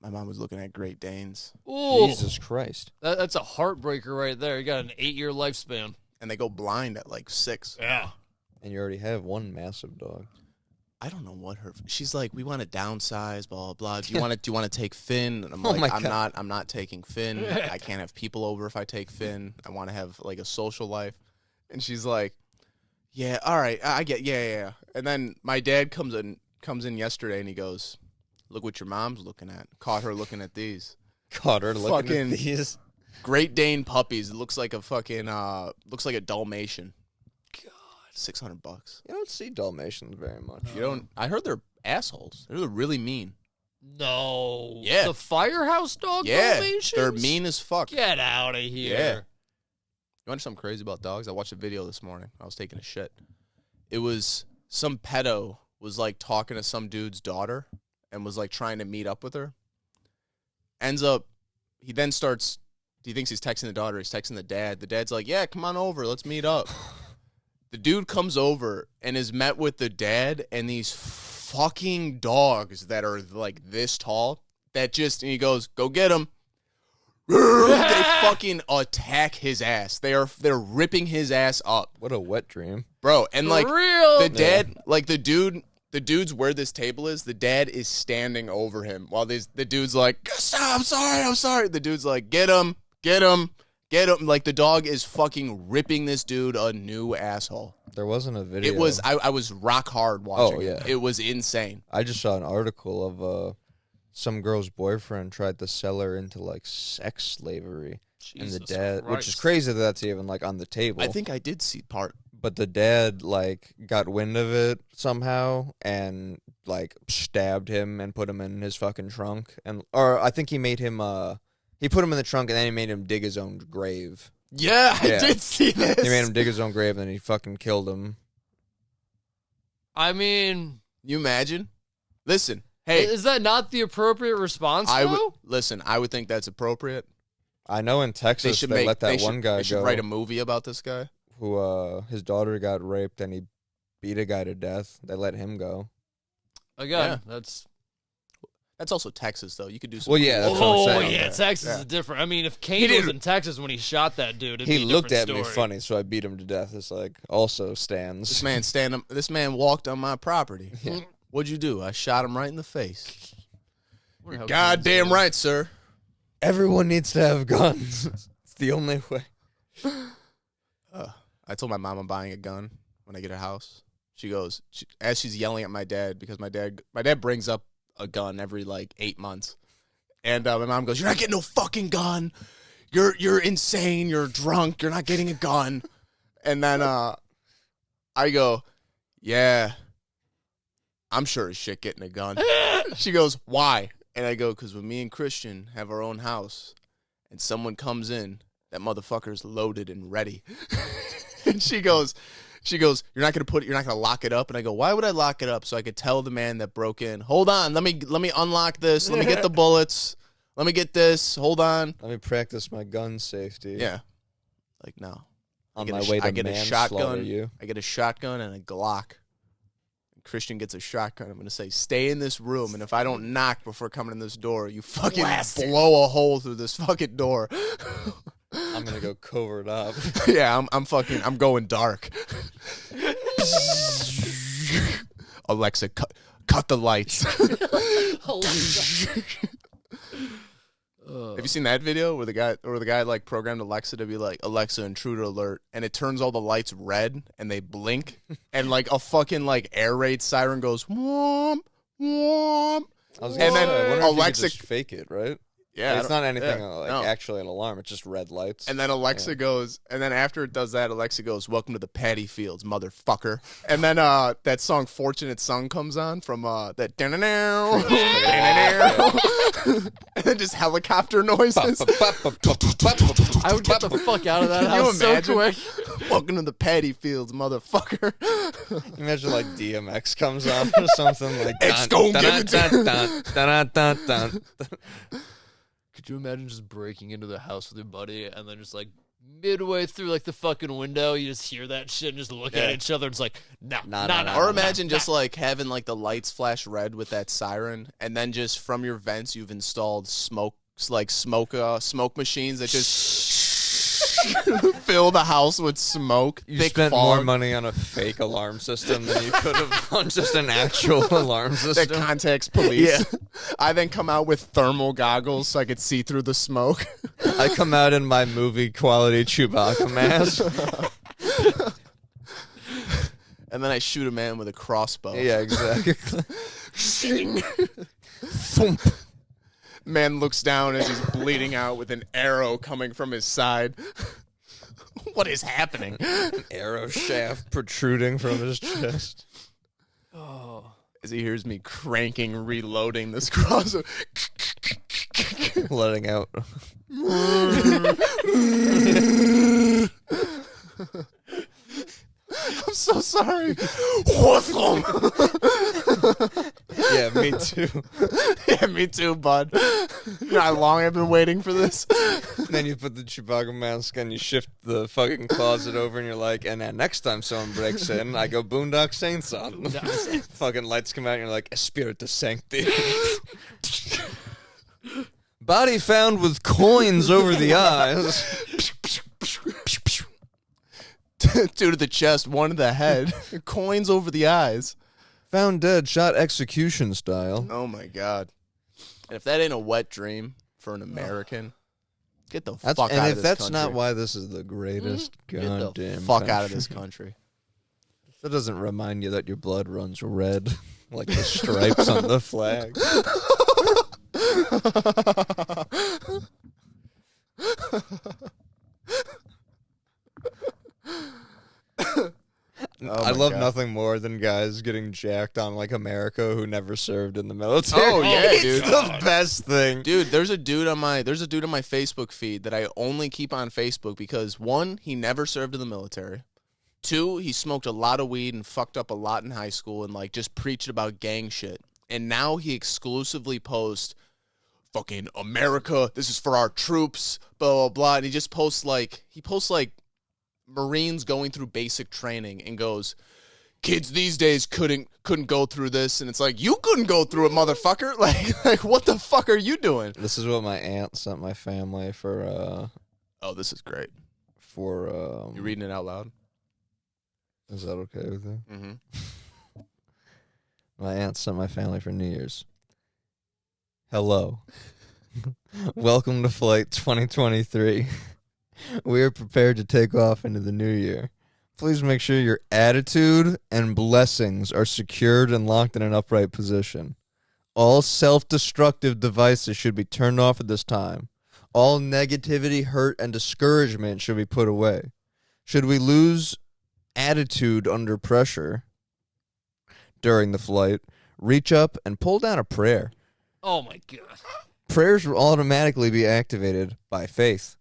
looking at Great Danes, Ooh, Jesus Christ. that's a heartbreaker right there. You got an 8-year lifespan. and they go blind at like 6. Yeah. And you already have one massive dog. I don't know what her. She's like, we want to downsize, blah blah blah. Do you want to take Finn? And I'm Oh like, my I'm God. not taking Finn. I can't have people over if I take Finn. I want to have like a social life. And she's like, yeah, all right, I get, yeah. And then my dad comes in yesterday and he goes, look what your mom's looking at. Caught her looking at these Caught her looking Fucking- at these. Great Dane puppies. It looks like a fucking looks like a Dalmatian. God, $600. You don't see Dalmatians very much. You don't. I heard they're assholes. They're really mean. No. Yeah. The firehouse dog Yeah, Dalmatians? they're mean as fuck. Get out of here. Yeah. You want something crazy about dogs? I watched a video this morning. I was taking a shit. It was some pedo was like talking to some dude's daughter and was like trying to meet up with her. Ends up, he then starts, he thinks he's texting the daughter. He's texting the dad. The dad's like, yeah, come on over. Let's meet up. The dude comes over and is met with the dad and these fucking dogs that are like this tall that just, and he goes, go get him. They fucking attack his ass. They're ripping his ass up. What a wet dream. Bro, and like real? the dad, like the dude's where this table is, the dad is standing over him while the dude's like, stop, I'm sorry. The dude's like, get him. Like the dog is fucking ripping this dude a new asshole. There wasn't a video. It was, I was rock hard watching yeah. it. It was insane. I just saw an article of some girl's boyfriend tried to sell her into like sex slavery. Jesus and the dad, Christ. which is crazy that that's even like on the table. I think I did see part. But the dad like got wind of it somehow and like stabbed him and put him in his fucking trunk, or I think he made him he put him in the trunk and then he made him dig his own grave. Yeah, I did see this. He made him dig his own grave and then he fucking killed him. I mean, you imagine? Listen, hey, is that not the appropriate response? I would think that's appropriate. I know in Texas they let that one guy They should go. write a movie about this guy. Who his daughter got raped and he beat a guy to death. They let him go. Again, Yeah. that's also Texas, though. You could do some. Well, yeah, that's what I'm saying. yeah, Texas Yeah. is different. I mean, if Kane was in Texas when he shot that dude, it'd He be a looked at different me story. funny, so I beat him to death. It's like also stands. This man walked on my property. Yeah. What'd you do? I shot him right in the face. Wonder how Goddamn Kane's right, sir. Everyone needs to have guns. It's the only way. I told my mom I'm buying a gun when I get a house. She goes, as she's yelling at my dad, because my dad brings up a gun every like 8 months. And my mom goes, you're not getting no fucking gun. You're insane. You're drunk. You're not getting a gun. And then I go, yeah, I'm sure as shit getting a gun. She goes, why? And I go, because when me and Christian have our own house and someone comes in, that motherfucker's loaded and ready. And she goes, you're not gonna lock it up. And I go, why would I lock it up? So I could tell the man that broke in, hold on, let me unlock this. Let me get the bullets. Let me get this. Hold on. Let me practice my gun safety. Yeah. Like, no. On my way to I get a manslaughter shotgun. you. I get a shotgun and a Glock. Christian gets a shotgun. I'm going to say, stay in this room, and if I don't knock before coming in this door, you fucking blow a hole through this fucking door. I'm going to go covert up. Yeah, I'm going dark. Alexa, cut the lights. Have you seen that video where the guy like programmed Alexa to be like, Alexa, intruder alert, and it turns all the lights red and they blink and like a fucking like air raid siren goes womp womp. And then Alexa just fake it, right? Yeah, it's not anything no. actually an alarm. It's just red lights. And then Alexa goes, and then after it does that, Alexa goes, welcome to the paddy fields, motherfucker. And then that song Fortunate Son comes on from that and then just helicopter noises. I would get the fuck out of that Can you house so imagine? quick. Welcome to the paddy fields, motherfucker. Imagine like DMX comes on or something like It's gon' give it to- dun. Could you imagine just breaking into the house with your buddy and then just like midway through like the fucking window, you just hear that shit and just look at each other and it's like, nah. Or imagine just like having like the lights flash red with that siren, and then just from your vents you've installed smoke machines that just fill the house with smoke. You thick spent fog. more money on a fake alarm system than you could have on just an actual alarm that system. contacts police. Yeah. I then come out with thermal goggles so I could see through the smoke. I come out in my movie quality Chewbacca mask. And then I shoot a man with a crossbow. Yeah, exactly. Shing. Thump. Man looks down as he's bleeding out with an arrow coming from his side. What is happening? An arrow shaft protruding from his chest. Oh. As he hears me cranking, reloading this crossbow. Letting out. I'm so sorry. Yeah, me too. Yeah, me too, bud. You know how long I've been waiting for this? Then you put the Chewbacca mask and you shift the fucking closet over and you're like, and then next time someone breaks in, I go Boondock Saints on. Fucking lights come out and you're like, Espiritu Sancti. Body found with coins over the eyes. 2 to the chest, 1 to the head. Coins over the eyes. Found dead, shot execution style. Oh my god. And if that ain't a wet dream for an American, get the fuck out of this country. And if that's not why this is the greatest goddamn Get the fuck country. out of this country. That doesn't remind you that your blood runs red, like the stripes on the flag. I love nothing more than guys getting jacked on like America who never served in the military. Oh yeah, it's dude. the best thing. Dude, there's a dude on my Facebook feed that I only keep on Facebook because 1, he never served in the military. 2, he smoked a lot of weed and fucked up a lot in high school and like just preached about gang shit. And now he exclusively posts fucking America, this is for our troops, blah blah blah. And he just posts like Marines going through basic training and goes, kids these days couldn't go through this, and it's like, you couldn't go through it, motherfucker. Like what the fuck are you doing? This is what my aunt sent my family for Oh, this is great. For You reading it out loud? Is that okay with you? Mm-hmm. My aunt sent my family for New Year's. Hello. Welcome to Flight 2023. We are prepared to take off into the new year. Please make sure your attitude and blessings are secured and locked in an upright position. All self-destructive devices should be turned off at this time. All negativity, hurt, and discouragement should be put away. Should we lose attitude under pressure during the flight, reach up and pull down a prayer. Oh my god. Prayers will automatically be activated by faith.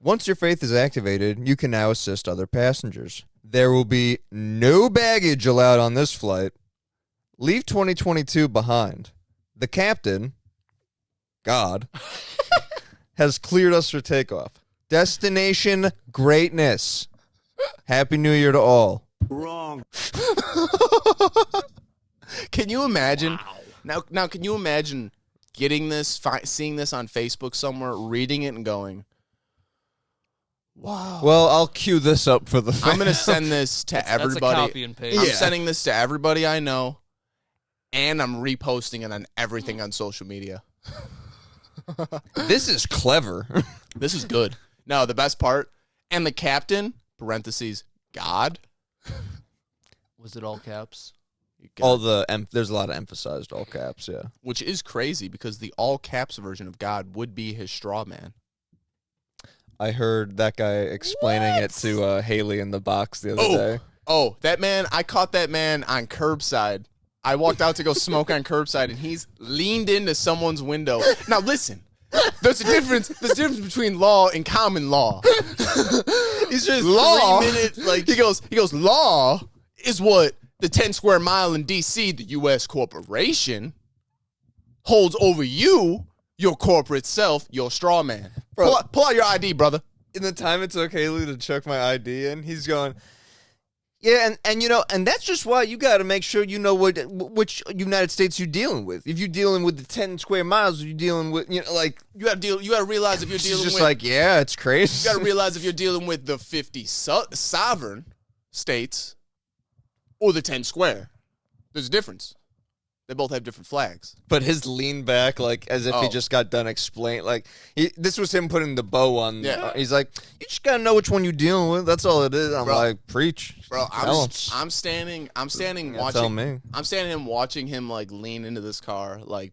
Once your faith is activated, you can now assist other passengers. There will be no baggage allowed on this flight. Leave 2022 behind. The captain, God, has cleared us for takeoff. Destination greatness. Happy New Year to all. Wrong. Can you imagine? Wow. Now, can you imagine getting this, seeing this on Facebook somewhere, reading it, and going, "Wow." Well, I'll cue this up for the. I'm going to send this to everybody. That's a copy and paste. I'm sending this to everybody I know, and I'm reposting it on everything on social media. This is clever. This is good. No, the best part, and the captain, parentheses, God. Was it all caps? All the there's a lot of emphasized all caps, yeah. Which is crazy because the all caps version of God would be his straw man. I heard that guy explaining it to Haley in the box the other day. Oh, that man, I caught that man on curbside. I walked out to go smoke on curbside, and he's leaned into someone's window. Now, listen. There's a difference between law and common law. He's just law. 3 minutes, like he goes, law is what the 10 square mile in D.C., the U.S. corporation, holds over you, your corporate self, your straw man. Bro. Pull out your ID, brother. in the time it took Haley to check my ID in, he's going, yeah, and you know, and that's just why you got to make sure you know which United States you're dealing with. If you're dealing with the 10 square miles, you're dealing with, you know, like You got to realize if you're she's dealing just with like, yeah, it's crazy. you got to realize if you're dealing with the 50 sovereign states or the 10 square. There's a difference. They both have different flags. But his lean back, like, as if he Oh. just got done explaining. Like, this was him putting the bow on. Yeah. He's like, you just got to know which one you're dealing with. That's all it is. I'm Bro. like, preach. Bro, Tell him. I'm standing Yeah, tell me. I'm standing him watching him like lean into this car, like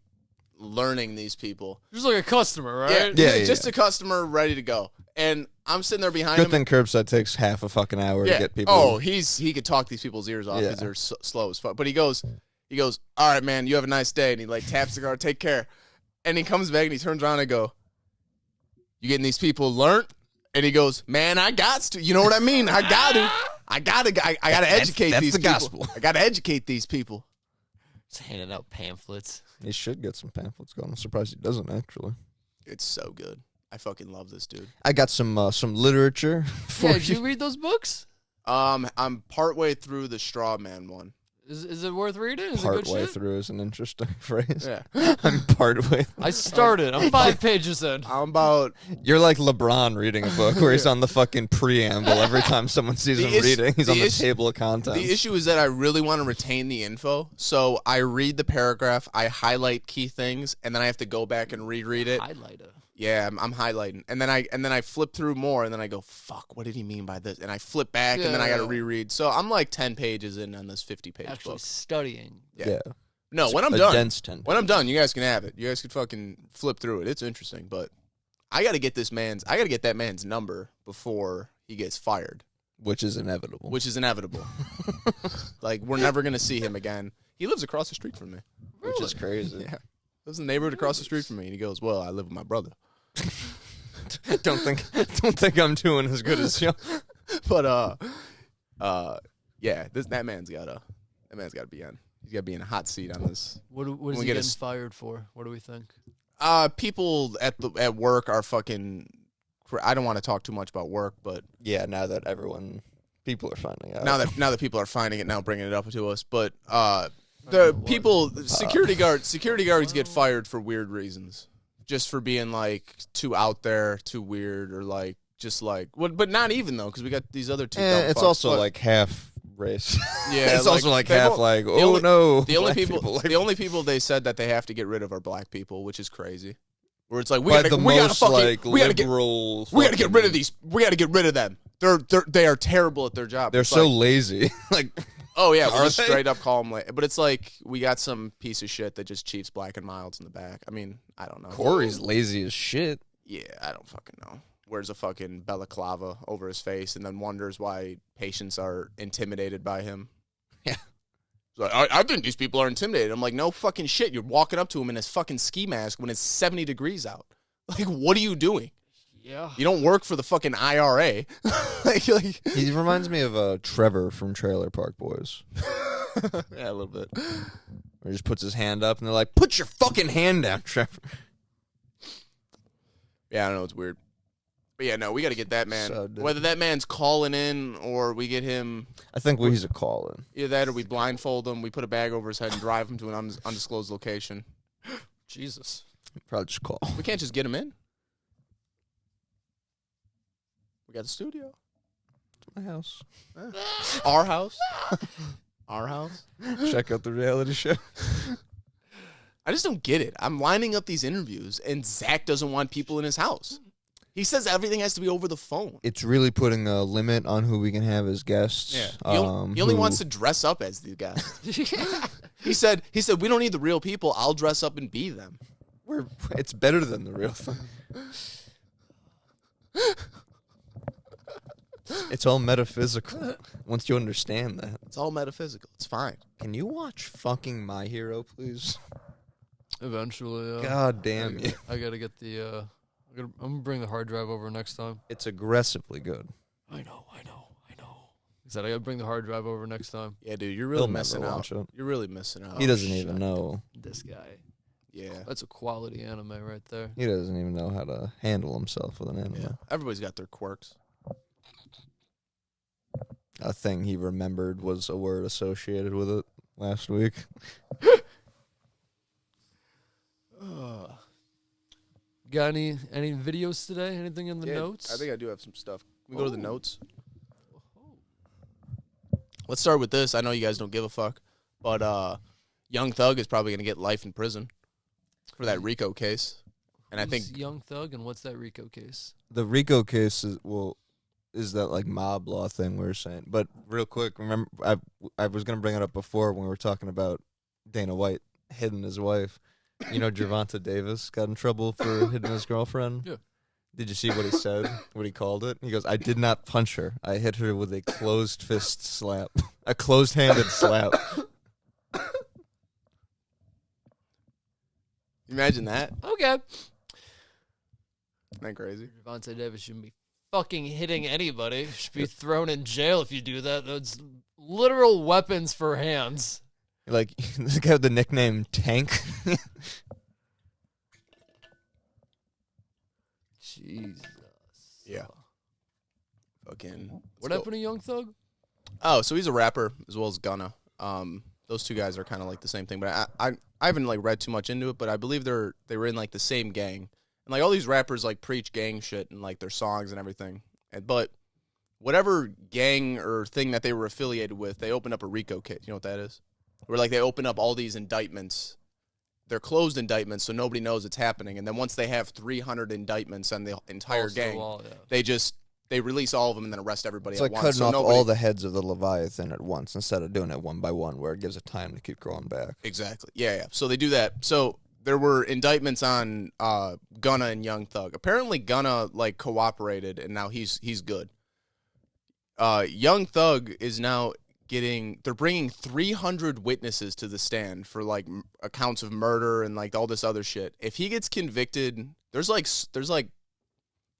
learning these people. Just like a customer, right? Yeah, just yeah. a customer ready to go. And I'm sitting there behind Good him. thing curbside takes half a fucking hour to get people. Oh, he could talk these people's ears off because Yeah. they're slow as fuck. But he goes, all right, man, you have a nice day. And he like taps the car, take care. And he comes back and he turns around and go, you getting these people learned? And he goes, man, I got to. You know what I mean? I got to educate that's these the people. gospel. I got to educate these people. Just handing out pamphlets. He should get some pamphlets going. I'm surprised he doesn't, actually. It's so good. I fucking love this dude. I got some literature for Yeah, did you read those books? I'm partway through the Straw Man one. Is it worth reading? Is it good Partway shit? through is an interesting phrase. Yeah. I'm partway. I started. I'm 5 pages in. I'm about You're like LeBron reading a book where he's on the fucking preamble every time someone sees him reading. He's on the table of contents. The issue is that I really want to retain the info, so I read the paragraph, I highlight key things, and then I have to go back and reread it. Highlighter. Yeah, I'm highlighting, and then I flip through more, and then I go, "Fuck, what did he mean by this?" And I flip back, and then I got to reread. So I'm like 10 pages in on this 50-page Actually book. studying. Yeah. No, It's when I'm a done, dense 10 when I'm done, you guys can have it. You guys could fucking flip through it. It's interesting, but I got to get that man's number before he gets fired, which is inevitable. which is inevitable. Like we're never gonna see him again. He lives across the street from me. Which is crazy. Yeah, lives in the neighborhood across the street from me, and he goes, "Well, I live with my brother." don't think I'm doing as good as you. But yeah, that man's gotta be on. He's gotta be in a hot seat on this. What is we he get a getting s- fired for? What do we think? People at work are fucking. I don't want to talk too much about work, but Yeah, now that people are finding out. now that people are finding it, now bringing it up to us. But the people, security guards get fired for weird reasons, just for being like too out there, too weird, or like just like. But not even though, because we got these other two. Dumb it's fucks, also but- like half race. Yeah, it's also like they half won't- like, the oh only- no. The only black people, like- the only people they said that they have to get rid of are black people, which is crazy. Where it's like by the most like we gotta get liberal. we gotta get fucking- rid of these. We gotta get rid of them. They are terrible at their job. They're It's so like, lazy. Like, oh yeah, Are we just they? straight up call them. But it's like we got some piece of shit that just cheats black and milds in the back. I mean, I don't know. Corey's lazy as shit. Yeah, I don't fucking know. Wears a fucking balaclava over his face and then wonders why patients are intimidated by him. Yeah. He's like, I think these people are intimidated. I'm like, no fucking shit. You're walking up to him in his fucking ski mask when it's 70 degrees out. Like, what are you doing? Yeah. You don't work for the fucking IRA. like, He reminds me of Trevor from Trailer Park Boys. yeah, a little bit. Where he just puts his hand up and they're like, put your fucking hand down, Trevor. Yeah, I don't know. It's weird. But yeah, no, we got to get that man. So dumb. Whether that man's calling in or we get him, I think he's a call-in. either that or we blindfold him, we put a bag over his head and drive him to an undisclosed location. Jesus. Probably just call. We can't just get him in. We got the studio. My house. Our house. Our house. Check out the reality show. I just don't get it. I'm lining up these interviews, and Zach doesn't want people in his house. He says everything has to be over the phone. It's really putting a limit on who we can have as guests. He only wants to dress up as the guest. He said we don't need the real people. I'll dress up and be them. It's better than the real thing. It's all metaphysical. Once you understand that. It's all metaphysical. It's fine. Can you watch fucking My Hero, please? Eventually, God damn you. I gotta get the. I'm gonna bring the hard drive over next time. It's aggressively good. I know. He said I gotta bring the hard drive over next time. Yeah, dude, you're really He'll never missing out. watch it. You're really missing out. He doesn't even know. This guy. Yeah. That's a quality anime right there. He doesn't even know how to handle himself with an Yeah. anime. Everybody's got their quirks. A thing he remembered was a word associated with it last week. Got any videos today? Anything in the notes? I think I do have some stuff. Can we go to the notes? Let's start with this. I know you guys don't give a fuck, but Young Thug is probably going to get life in prison for that RICO case. And I think Who's Young Thug, and what's that RICO case? The RICO case is that like mob law thing we were saying. But real quick, remember I was gonna bring it up before when we were talking about Dana White hitting his wife. You know, Gervonta Davis got in trouble for hitting his girlfriend. Yeah. Did you see what he said? What he called it? He goes, "I did not punch her. I hit her with a closed fist slap, a closed-handed slap." imagine that. Okay. Isn't that crazy? Gervonta Davis shouldn't be fucking hitting anybody. Should be thrown in jail if you do that. That's literal weapons for hands. Like this guy with the nickname Tank. Jesus. Yeah. Fucking. What happened to Young Thug? Oh, so he's a rapper as well as Gunna. Those two guys are kind of like the same thing, but I haven't like read too much into it, but I believe they were in like the same gang, and like all these rappers like preach gang shit in like their songs and everything, but whatever gang or thing that they were affiliated with, they opened up a RICO case. You know what that is? Where like they open up all these indictments. They're closed indictments, so nobody knows it's happening, and then once they have 300 indictments on the entire gang, they release all of them and then arrest everybody It's at like once. cutting off all the heads of the Leviathan at once instead of doing it one by one, where it gives it time to keep growing back. Exactly. Yeah. So they do that. So there were indictments on Gunna and Young Thug. Apparently Gunna like cooperated, and now he's good. Young Thug is now they're bringing 300 witnesses to the stand for like accounts of murder and like all this other shit. If he gets convicted, there's like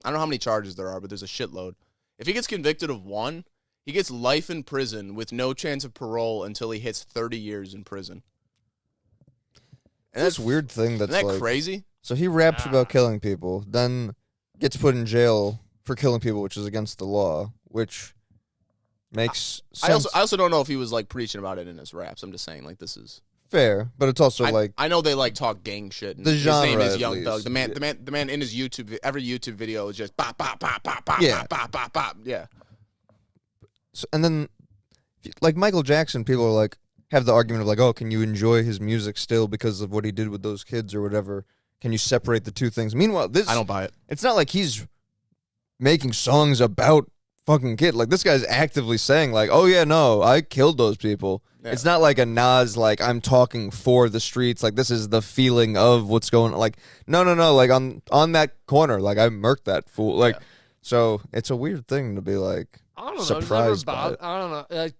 I don't know how many charges there are, but there's a shitload. If he gets convicted of one, he gets life in prison with no chance of parole until he hits 30 years in prison. And that's weird thing that's isn't that like crazy? So he raps about killing people, then gets put in jail for killing people, which is against the law, which makes sense. I also don't know if he was like preaching about it in his raps. I'm just saying like this is fair, but it's also like I know they like talk gang shit. And the genre, his name is at Young least. Thug. The man in his every YouTube video is just bop bop bop bop bop Yeah. bop bop bop. Yeah. So, and then like Michael Jackson, people are like have the argument of like, oh, can you enjoy his music still because of what he did with those kids or whatever? Can you separate the two things? Meanwhile, this I don't buy it. It's not like he's making songs about fucking kid. Like this guy's actively saying like, oh yeah, no, I killed those people. Yeah. It's not like a Nas like I'm talking for the streets. Like this is the feeling of what's going on. Like no. Like on that corner, like I murked that fool. Like so, it's a weird thing to be like I don't know. surprised by it. I don't know. It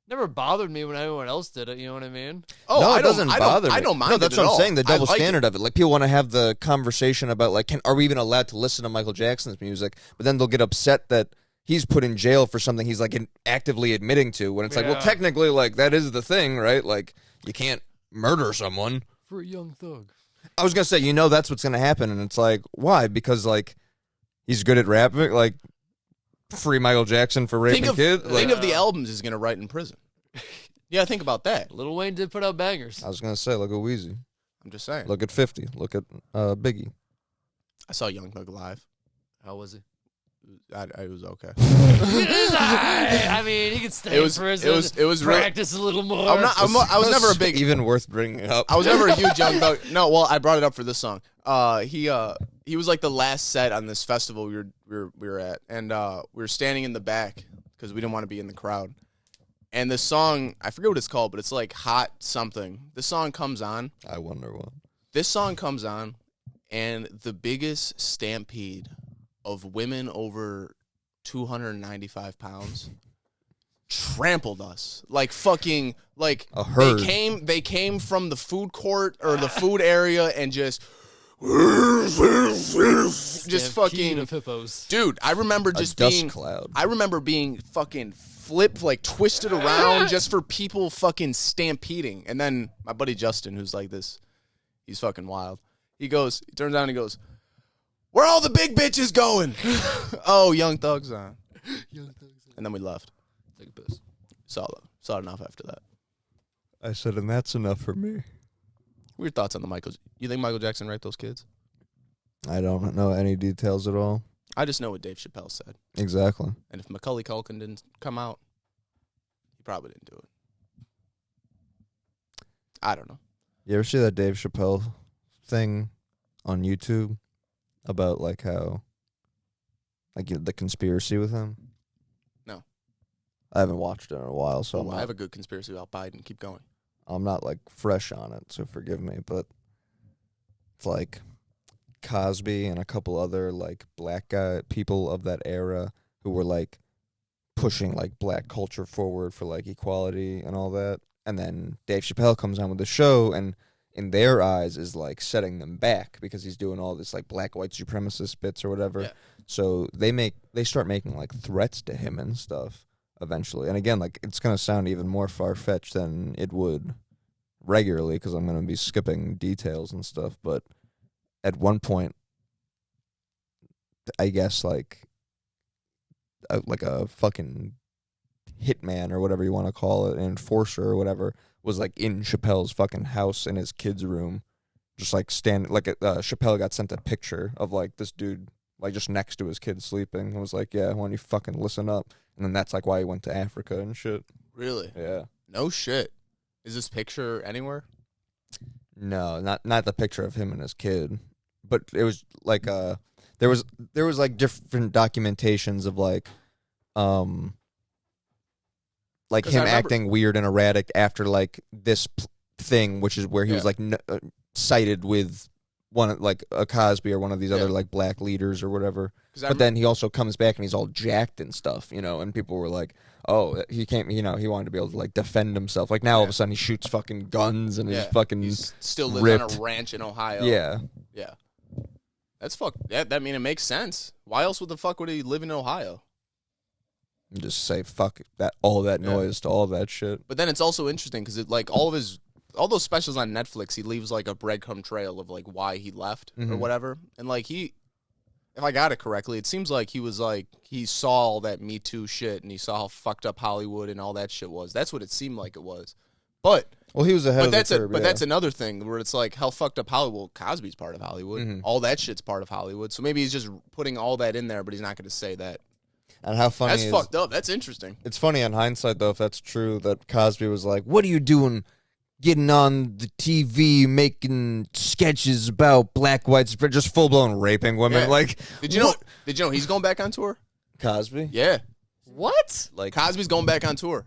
never bothered me when everyone else did it. You know what I mean? Oh, no, I it doesn't bother me. I don't mind. No, that's it what at I'm all. saying. The double I like standard it. of it. Like people want to have the conversation about like, are we even allowed to listen to Michael Jackson's music? But then they'll get upset that he's put in jail for something he's like actively admitting to. When it's like, well, technically, like that is the thing, right? Like you can't murder someone for a Young Thug. I was gonna say, that's what's gonna happen, and it's like, why? Because like he's good at rapping, like free Michael Jackson for raping kids. Think of the albums he's gonna write in prison. Yeah, think about that. Lil Wayne did put out bangers. I was gonna say, look at Weezy. I'm just saying. Look at 50. Look at Biggie. I saw Young Thug live. How was he? It was okay. I mean, he could stay in prison. It was practice a little more. I was never a big. Even worth bringing up. I was never a huge Young Thug. No, well, I brought it up for this song. He was like the last set on this festival we were at, and we were standing in the back because we didn't want to be in the crowd. And this song, I forget what it's called, but it's like Hot Something. This song comes on. I wonder what. This song comes on, and the biggest stampede of women over 295 pounds trampled us like fucking like a herd. They came from the food court or the food area and just fucking of hippos. Dude, I remember just being cloud. I remember being fucking flipped, like twisted around just for people fucking stampeding. And then my buddy Justin, who's like this, he's fucking wild. He turns down and he goes, "Where all the big bitches going?" Oh, Young Thug's on. And then we left. Take a piss. Saw enough after that. I said, and that's enough for me. What are your thoughts on the Michael? You think Michael Jackson raped those kids? I don't know any details at all. I just know what Dave Chappelle said. Exactly. And if Macaulay Culkin didn't come out, he probably didn't do it. I don't know. You ever see that Dave Chappelle thing on YouTube about like how like the conspiracy with him? No. I haven't watched it in a while, so I have a good conspiracy about Biden. Keep going. I'm not like fresh on it, so forgive me, but it's like Cosby and a couple other like black guy people of that era who were like pushing like black culture forward for like equality and all that. And then Dave Chappelle comes on with the show and in their eyes is like setting them back because he's doing all this like black white supremacist bits or whatever. Yeah. So they start making like threats to him and stuff eventually. And again, like it's going to sound even more far-fetched than it would regularly because I'm going to be skipping details and stuff, but at one point I guess like a fucking hitman or whatever you want to call it, an enforcer or whatever, was like in Chappelle's fucking house in his kid's room, just like standing. Like Chappelle got sent a picture of like this dude like just next to his kid sleeping, and was like, "Yeah, why don't you fucking listen up?" And then that's like why he went to Africa and shit. Really? Yeah. No shit. Is this picture anywhere? No, not the picture of him and his kid, but it was like there was like different documentations of like 'Cause I him remember- acting weird and erratic after like this thing, which is where he was like cited with one like a Cosby or one of these other like black leaders or whatever. But then he also comes back and he's all jacked and stuff, you know, and people were like, "Oh, he can't," you know, he wanted to be able to like defend himself. Like now all of a sudden he shoots fucking guns and he's still lives ripped on a ranch in Ohio. Yeah. Yeah. That's fuck. Yeah, I mean, it makes sense. Why else would the fuck would he live in Ohio? And just say fuck that, all that noise to all that shit. But then it's also interesting because it like all those specials on Netflix, he leaves like a breadcrumb trail of like why he left or whatever. And like if I got it correctly, it seems like he was like he saw all that Me Too shit and he saw how fucked up Hollywood and all that shit was. That's what it seemed like it was. But well, he was ahead of the curve. But that's another thing where it's like how fucked up Hollywood. Well, Cosby's part of Hollywood. All that shit's part of Hollywood. So maybe he's just putting all that in there, but he's not going to say that. And how funny That's fucked up. That's interesting. It's funny in hindsight, though, if that's true, that Cosby was like, "What are you doing getting on the TV making sketches about black, white, just full-blown raping women?" Yeah. Like, Did you know he's going back on tour? Cosby? Yeah. What? Like, Cosby's going back on tour.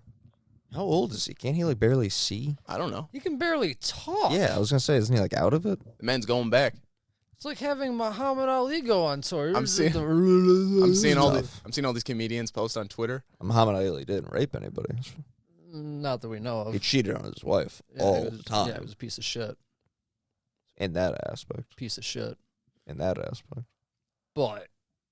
how old is he? Can't he, like, barely see? I don't know. You can barely talk. Yeah, I was going to say, isn't he, like, out of it? The man's going back. It's like having Muhammad Ali go on tour. I'm seeing all these comedians post on Twitter. Muhammad Ali didn't rape anybody. Not that we know of. He cheated on his wife Yeah, all it was- the time. Yeah, it was a piece of shit. In that aspect. Piece of shit. In that aspect. But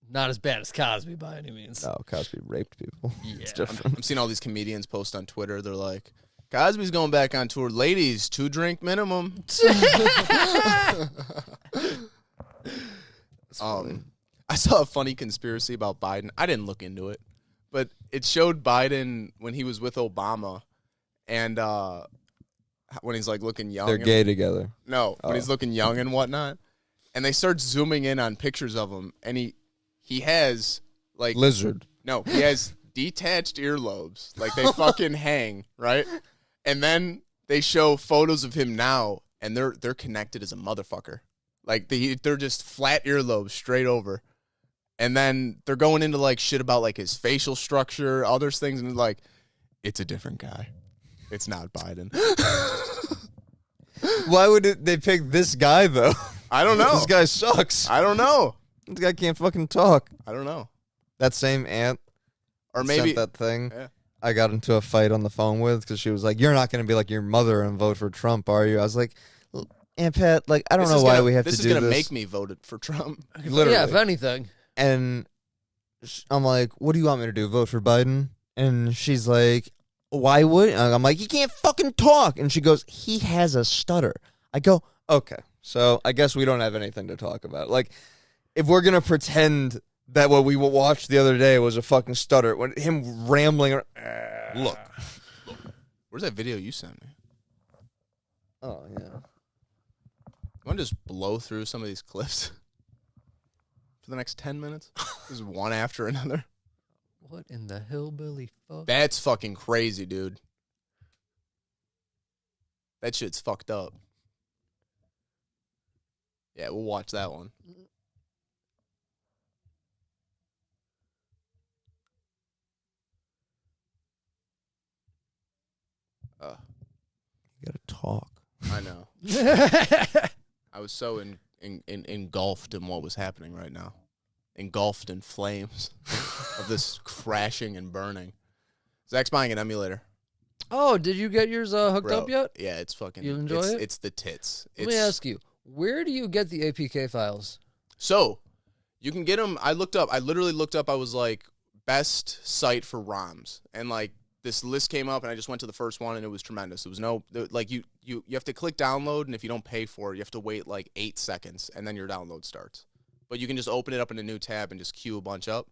not as bad as Cosby by any means. No, Cosby raped people. Yeah. It's different. I'm seeing all these comedians post on Twitter. They're like, Cosby's going back on tour. Ladies, 2 drink minimum. I saw a funny conspiracy about Biden. I didn't look into it, but it showed Biden when he was with Obama, and when he's like looking young. They're gay together. No, when he's looking young and whatnot, and they start zooming in on pictures of him, and he has like Lizard. No, he has detached earlobes, like they fucking hang, right? And then they show photos of him now, and they're connected as a motherfucker. Like they're just flat earlobes straight over. And then they're going into like shit about like his facial structure, other things, and like it's a different guy. It's not Biden. Why would they pick this guy though? I don't know. This guy sucks. I don't know. This guy can't fucking talk. I don't know. That same aunt, Or maybe sent that thing. Yeah. I got into a fight on the phone with because she was like, "You're not going to be like your mother and vote for Trump, are you?" I was like, "Aunt Pat, like I don't know why we have to do this." This is gonna make me vote for Trump. Literally. Yeah, if anything. And I'm like, "What do you want me to do? Vote for Biden?" And she's like, "Why would?" And I'm like, "He can't fucking talk." And she goes, "He has a stutter." I go, "Okay, so I guess we don't have anything to talk about." Like, if we're gonna pretend that what we watched the other day was a fucking stutter, when him rambling. Look, where's that video you sent me? Oh yeah. You want to just blow through some of these clips for the next 10 minutes? Just one after another. What in the hillbilly fuck? That's fucking crazy, dude. That shit's fucked up. Yeah, we'll watch that one. You gotta talk. I know. I was so engulfed in what was happening right now. Engulfed in flames of this crashing and burning. Zach's buying an emulator. Oh, did you get yours hooked Bro, up yet? Yeah, it's fucking. You enjoy it? It's the tits. Let me ask you, where do you get the APK files? So, you can get them. I literally looked up. I was like, best site for ROMs, and like this list came up, and I just went to the first one, and it was tremendous. It was like you have to click download, and if you don't pay for it, you have to wait like 8 seconds, and then your download starts. but you can just open it up in a new tab and just queue a bunch up.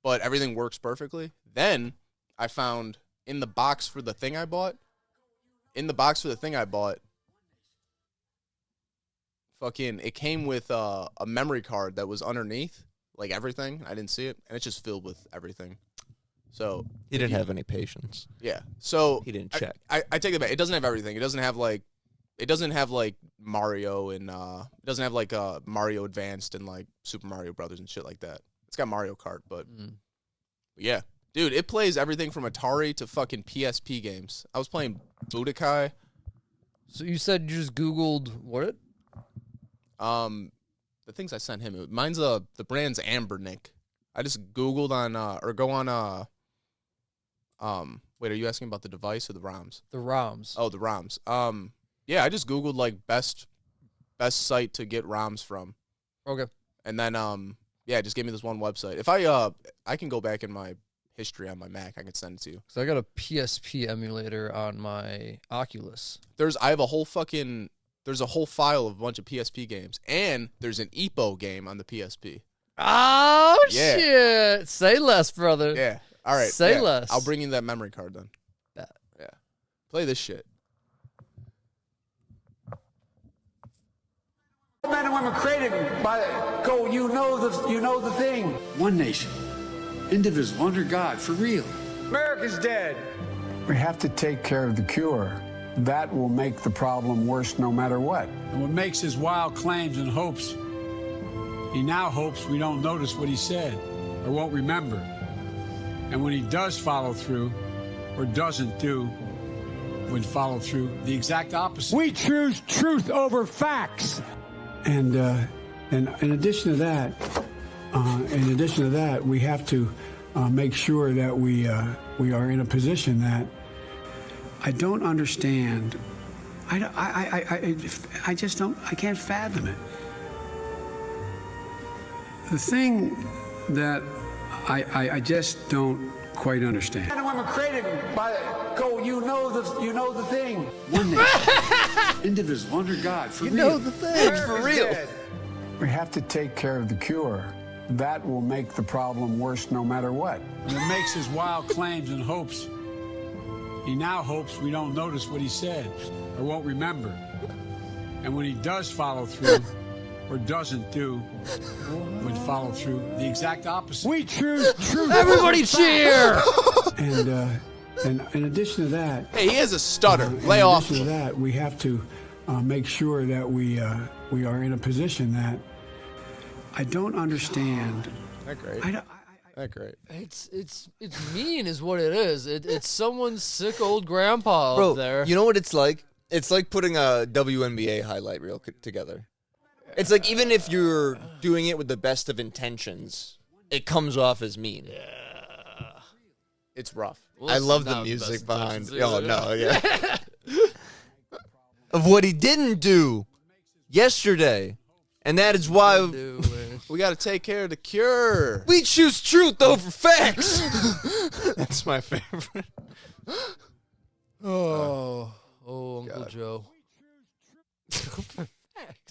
But everything works perfectly. Then I found in the box for the thing I bought, fucking, it came with a memory card that was underneath, like everything. I didn't see it, and it's just filled with everything. So He didn't have any patience. yeah. So He didn't check. I take it back. It doesn't have everything. It doesn't have like Mario and it doesn't have like Mario Advanced and like Super Mario Brothers and shit like that. It's got Mario Kart, but yeah, dude, it plays everything from Atari to fucking PSP games. I was playing Budokai. So you said you just Googled what? The things I sent him. Mine's the brand's Ambernick. I just Googled on or go on wait, are you asking about the device or the ROMs? The ROMs. Oh, the ROMs. Yeah, I just Googled like best site to get ROMs from. Okay. And then yeah, just give me this one website. If I can go back in my history on my Mac, I can send it to you. So I got a PSP emulator on my Oculus. There's a whole file of a bunch of PSP games, and there's an EPO game on the PSP. Oh Yeah. shit! Say less, brother. Yeah. All right. Say less. I'll bring you that memory card then. Bet. Yeah. Play this shit. Men and women created by go. You know the thing. One nation, indivisible, under God, for real. America's dead. We have to take care of the cure. That will make the problem worse no matter what. And what makes his wild claims and hopes, he now hopes we don't notice what he said or won't remember. And when he does follow through or doesn't do, would follow through the exact opposite. We choose truth over facts. And in addition to that, we have to make sure that we are in a position that I don't understand. I just don't. I can't fathom it. The thing that I just don't quite understand. Men and women created by go. You know the thing. One nation, indivisible, under God, for real. You know the thing. For real. We have to take care of the cure. That will make the problem worse no matter what. And it makes his wild claims and hopes. He now hopes we don't notice what he said or won't remember. And when he does follow through or doesn't do, would follow through the exact opposite. We choose truth. Everybody cheer! And in addition to that, Hey, he has a stutter. Lay in off. addition to that, we have to make sure that we are in a position that I don't understand. That great. That great. It's mean, is what it is. It's someone's sick old grandpa Bro, up there. you know what it's like? It's like putting a WNBA highlight reel together. It's like even if you're doing it with the best of intentions, it comes off as mean. It's rough. Well, I it's love the not music best behind. intentions Oh either. no, yeah. Of what he didn't do yesterday, and that is why We got to take care of the cure. we choose truth over facts. That's my favorite. Oh, Uncle Joe.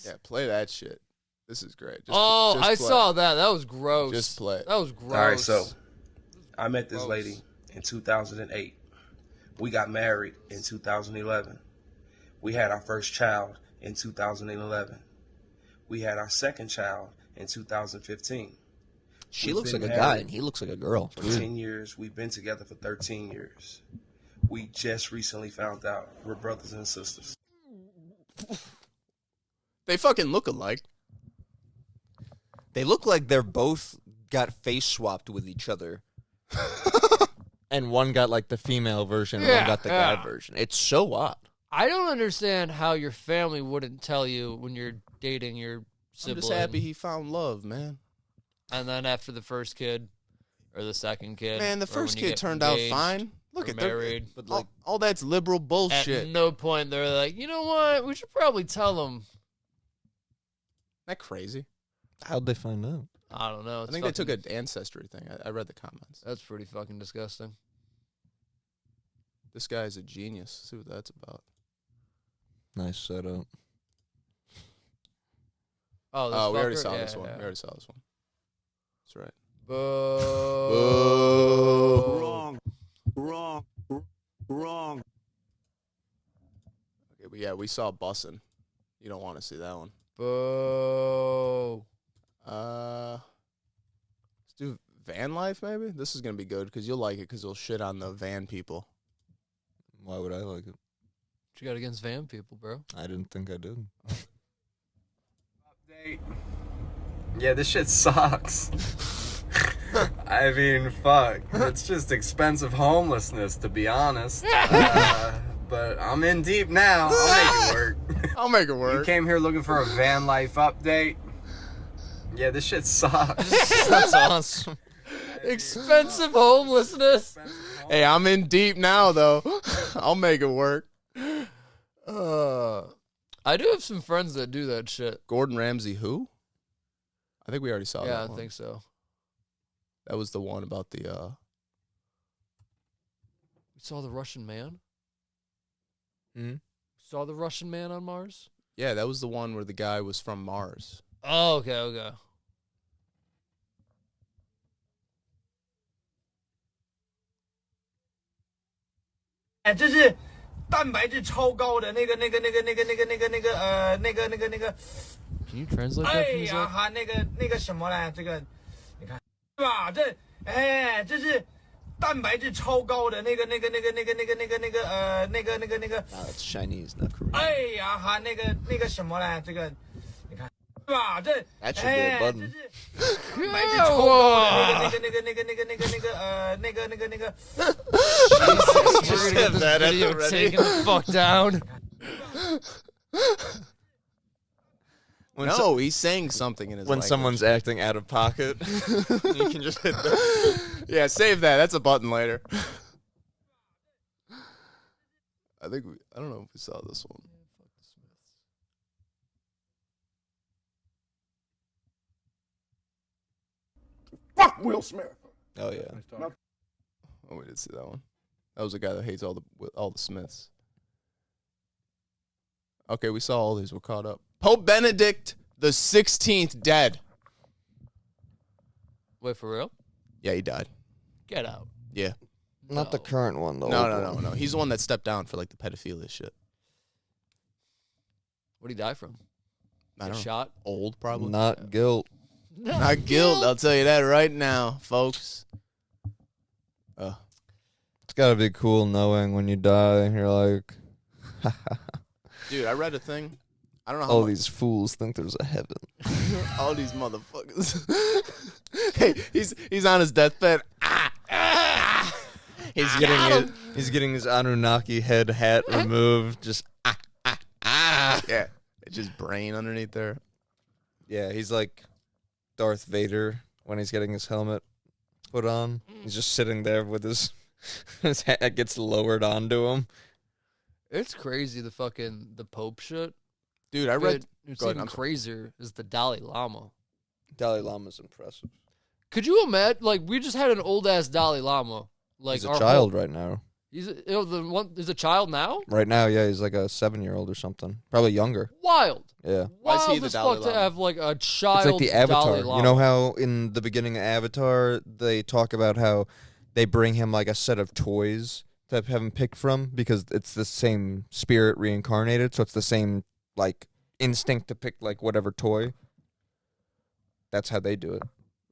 Yeah, play that shit. This is great. Just, Oh, just I play. saw that. That was gross. Just play it. That was gross. All right, so I met this Gross. lady in 2008. We got married in 2011. We had our first child in 2011. We had our second child in 2015. She We've looks like been a guy, married and he looks like a girl. For 10 years. We've been together for 13 years. We just recently found out we're brothers and sisters. They fucking look alike. They look like they're both got face swapped with each other. And one got like the female version, and one got the guy version. It's so odd. I don't understand how your family wouldn't tell you when you're dating your I'm sibling. just happy he found love, man. And then after the first kid or the second kid, Man, the or when first you kid get turned out engaged fine. Look or at married. But like all that's liberal bullshit. At no point they're like, you know what? We should probably tell them. That crazy. How'd they find out? I don't know. I It's think they took fucking- an ancestry thing. I read the comments. That's pretty fucking disgusting. This guy's a genius. See what that's about. Nice setup. Oh, this we already fucker? saw Yeah, this one. yeah. We already saw this one. That's right. Boo. Wrong. Okay, but yeah, we saw Bussin'. You don't want to see that one. Boo. Let's do van life, maybe? This is going to be good because you'll like it because you'll shit on the van people. Why would I like it? What you got against van people, bro? I didn't think I did. Update. Yeah, this shit sucks. I mean, fuck. It's just expensive homelessness, to be honest. But I'm in deep now. I'll make it work. I'll make it You work. came here looking for a van life update. Yeah, this shit sucks. That's awesome. Expensive homelessness. Hey, I'm in deep now, though. I'll make it work. I do have some friends that do that shit. Gordon Ramsay, who? I think we already saw that Yeah, I one. think so. That was the one about the, We saw the Russian man. Hmm? Saw the Russian man on Mars? Yeah, that was the one where the guy was from Mars. Oh, okay. 这是蛋白质超高的 Can you translate that 哎 for me, 呀 Zach? 哈，那个什么嘞？这个你看是吧？这是蛋白质超高的 It's Chinese, not Korean. 哎呀哈，那个什么嘞？这个你看是吧？That should be a button. 蛋白质超高的 We're gonna get this that at video the ready. taken the fuck down. No, he's saying something in his When language. someone's acting out of pocket, you can just hit that. Yeah, save that. That's a button later. I don't know if we saw this one. Fuck Will Smith. Oh yeah. Oh, we did see that one. That was a guy that hates all the Smiths. Okay, we saw all these. We're caught up. Pope Benedict the 16th dead. Wait, for real? Yeah, he died. Get out. Yeah. Not the No. current one though. No. He's the one that stepped down for like the pedophilia shit. What did he die from? I Get don't know. shot? Old, probably. Not guilt. Not guilt. I'll tell you that right now, folks. It's gotta be cool knowing when you die, you're like, Dude, I read a thing. I don't know how all much- these fools think there's a heaven. all these motherfuckers. Hey, he's on his deathbed. He's getting his Anunnaki head hat removed. Just Yeah, it's just brain underneath there. yeah, he's like Darth Vader when he's getting his helmet put on. He's just sitting there with his hat gets lowered onto him. It's crazy, the Pope shit. Dude, I read. It's Go ahead, even I'm sorry. crazier is the Dalai Lama. Dalai Lama's impressive. Could you imagine? Like, we just had an old ass Dalai Lama. Like He's a our child whole- right now. He's a child now. Right now, yeah, he's like a 7-year-old or something. Probably younger. Wild. Yeah. Why is he Wild the as Dalai fuck to Lama? have like a child. It's like the Avatar. Dalai Lama. You know how in the beginning of Avatar they talk about how they bring him like a set of toys to have him pick from because it's the same spirit reincarnated, so it's the same like instinct to pick like whatever toy. That's how they do it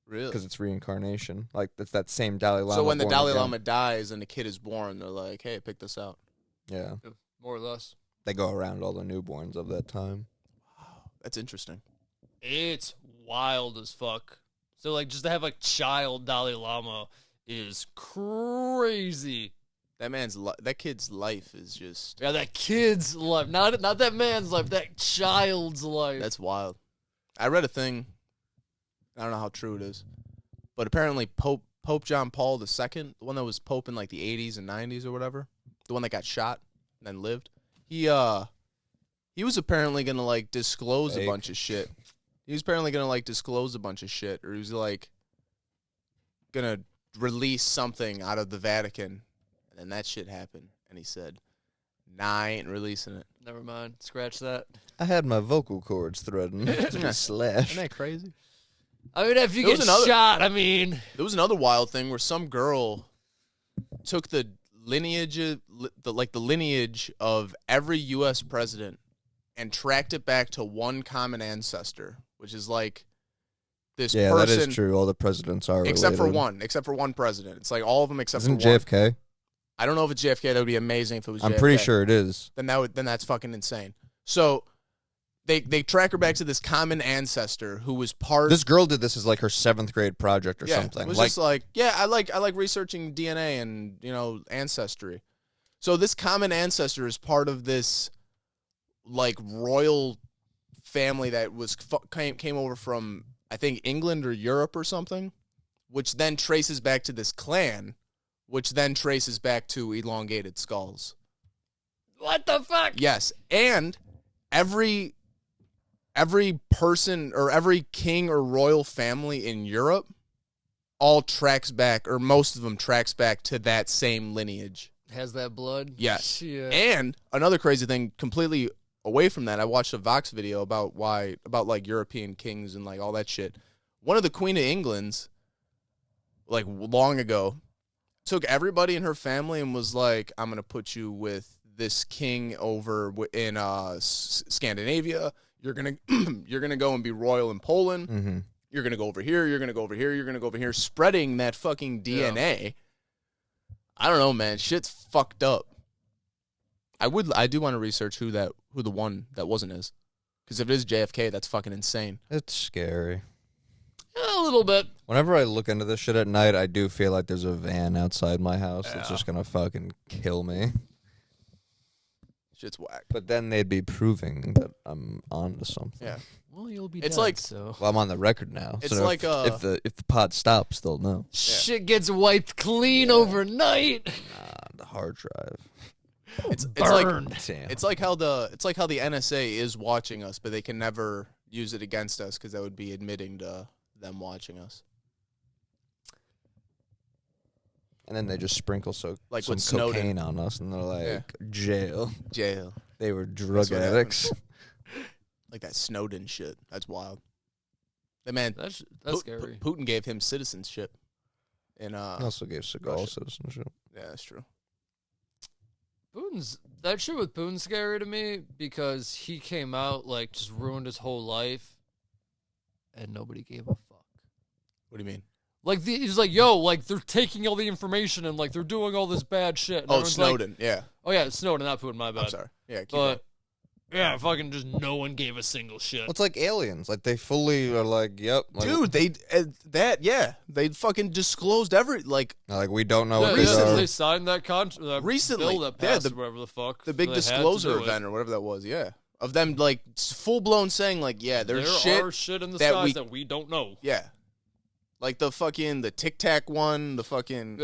Really? because it's reincarnation. Like it's that same Dalai Lama. So when the born Dalai again. Lama dies and the kid is born, they're like, "Hey, pick this out." yeah, more or less. they go around all the newborns of that time. That's interesting. It's wild as fuck. So like, just to have a child Dalai Lama is crazy. That kid's life is just Yeah, that kid's life, not that man's life, that child's life. that's wild. I read a thing. I don't know how true it is, but apparently Pope John Paul II, the one that was Pope in like the 80s and 90s or whatever, the one that got shot and then lived, he was apparently gonna like disclose a Fake. bunch of shit. He was apparently gonna like disclose a bunch of shit, or he was like gonna release something out of the Vatican, and then that shit happened. And he said, Nah, I ain't releasing it. Never mind. Scratch that. I had my vocal cords threatened to be slashed. Isn't that crazy? I mean, if you There get was another- shot, I mean... There was another wild thing where some girl took the lineage, the lineage of every U.S. president and tracked it back to one common ancestor, which is like this Yeah, person. that is true. All the presidents are Except for related. except for one president. It's like all of them except Isn't for one. JFK? I don't know if it's JFK. That would be amazing if it was JFK. I'm pretty sure it is. Then that's fucking insane. So they track her back to this common ancestor who was part. This girl did this as like her 7th grade project or yeah, something. It was just like, I like researching DNA and ancestry. So this common ancestor is part of this like royal family that was came over from I think England or Europe or something, which then traces back to this clan, which then traces back to elongated skulls. What the fuck? Yes, and every person or every king or royal family in Europe all tracks back, or most of them tracks back to that same lineage. Has that blood? Yes. Shit. And another crazy thing, completely away from that, I watched a Vox video about like European kings and like all that shit. One of the Queen of England's, like long ago, took everybody in her family and was like, I'm going to put you with this king over in Scandinavia. You're going to go and be royal in Poland. Mm-hmm. You're going to go over here. You're going to go over here. You're going to go over here, spreading that fucking DNA. Yeah. I don't know, man. Shit's fucked up. I do want to research who the one that wasn't is. Because if it is JFK, that's fucking insane. It's scary. A little bit. Whenever I look into this shit at night, I do feel like there's a van outside my house that's just going to fucking kill me. Shit's whack. But then they'd be proving that I'm onto something. Yeah. Well, you'll be It's dead, like, so. Well, I'm on the record now. It's so like if the pod stops, they'll know. Shit gets wiped clean overnight. The hard drive. It's Burned. like it's like how the NSA is watching us, but they can never use it against us because that would be admitting to them watching us. And then they just sprinkle some with cocaine on us, and they're like, jail. They were drug That's what addicts. Like that Snowden shit. That's wild. That man. That's scary. Putin gave him citizenship. And He also gave Seagal citizenship. Yeah, that's true. That shit with Putin's scary to me because he came out like just ruined his whole life, and nobody gave a fuck. What do you mean? Like he's like, yo, like they're taking all the information and like they're doing all this bad shit. And Oh, everyone's Snowden. like, Yeah. Oh yeah, Snowden, not Putin. My bad. I'm sorry. Yeah. Keep But going. yeah, fucking just no one gave a single shit. Well, it's like aliens. Like they fully are like, yep. Like, Dude, they fucking disclosed like we don't know what Yeah, these recently- are. they signed that Recently, bill that yeah, passed the- or whatever the fuck. the big They had to disclosure do it. event or whatever that was. Yeah, of them like full blown saying like, yeah, There there's are shit in the that skies we- that we don't know. Yeah, like the Tic Tac one, the fucking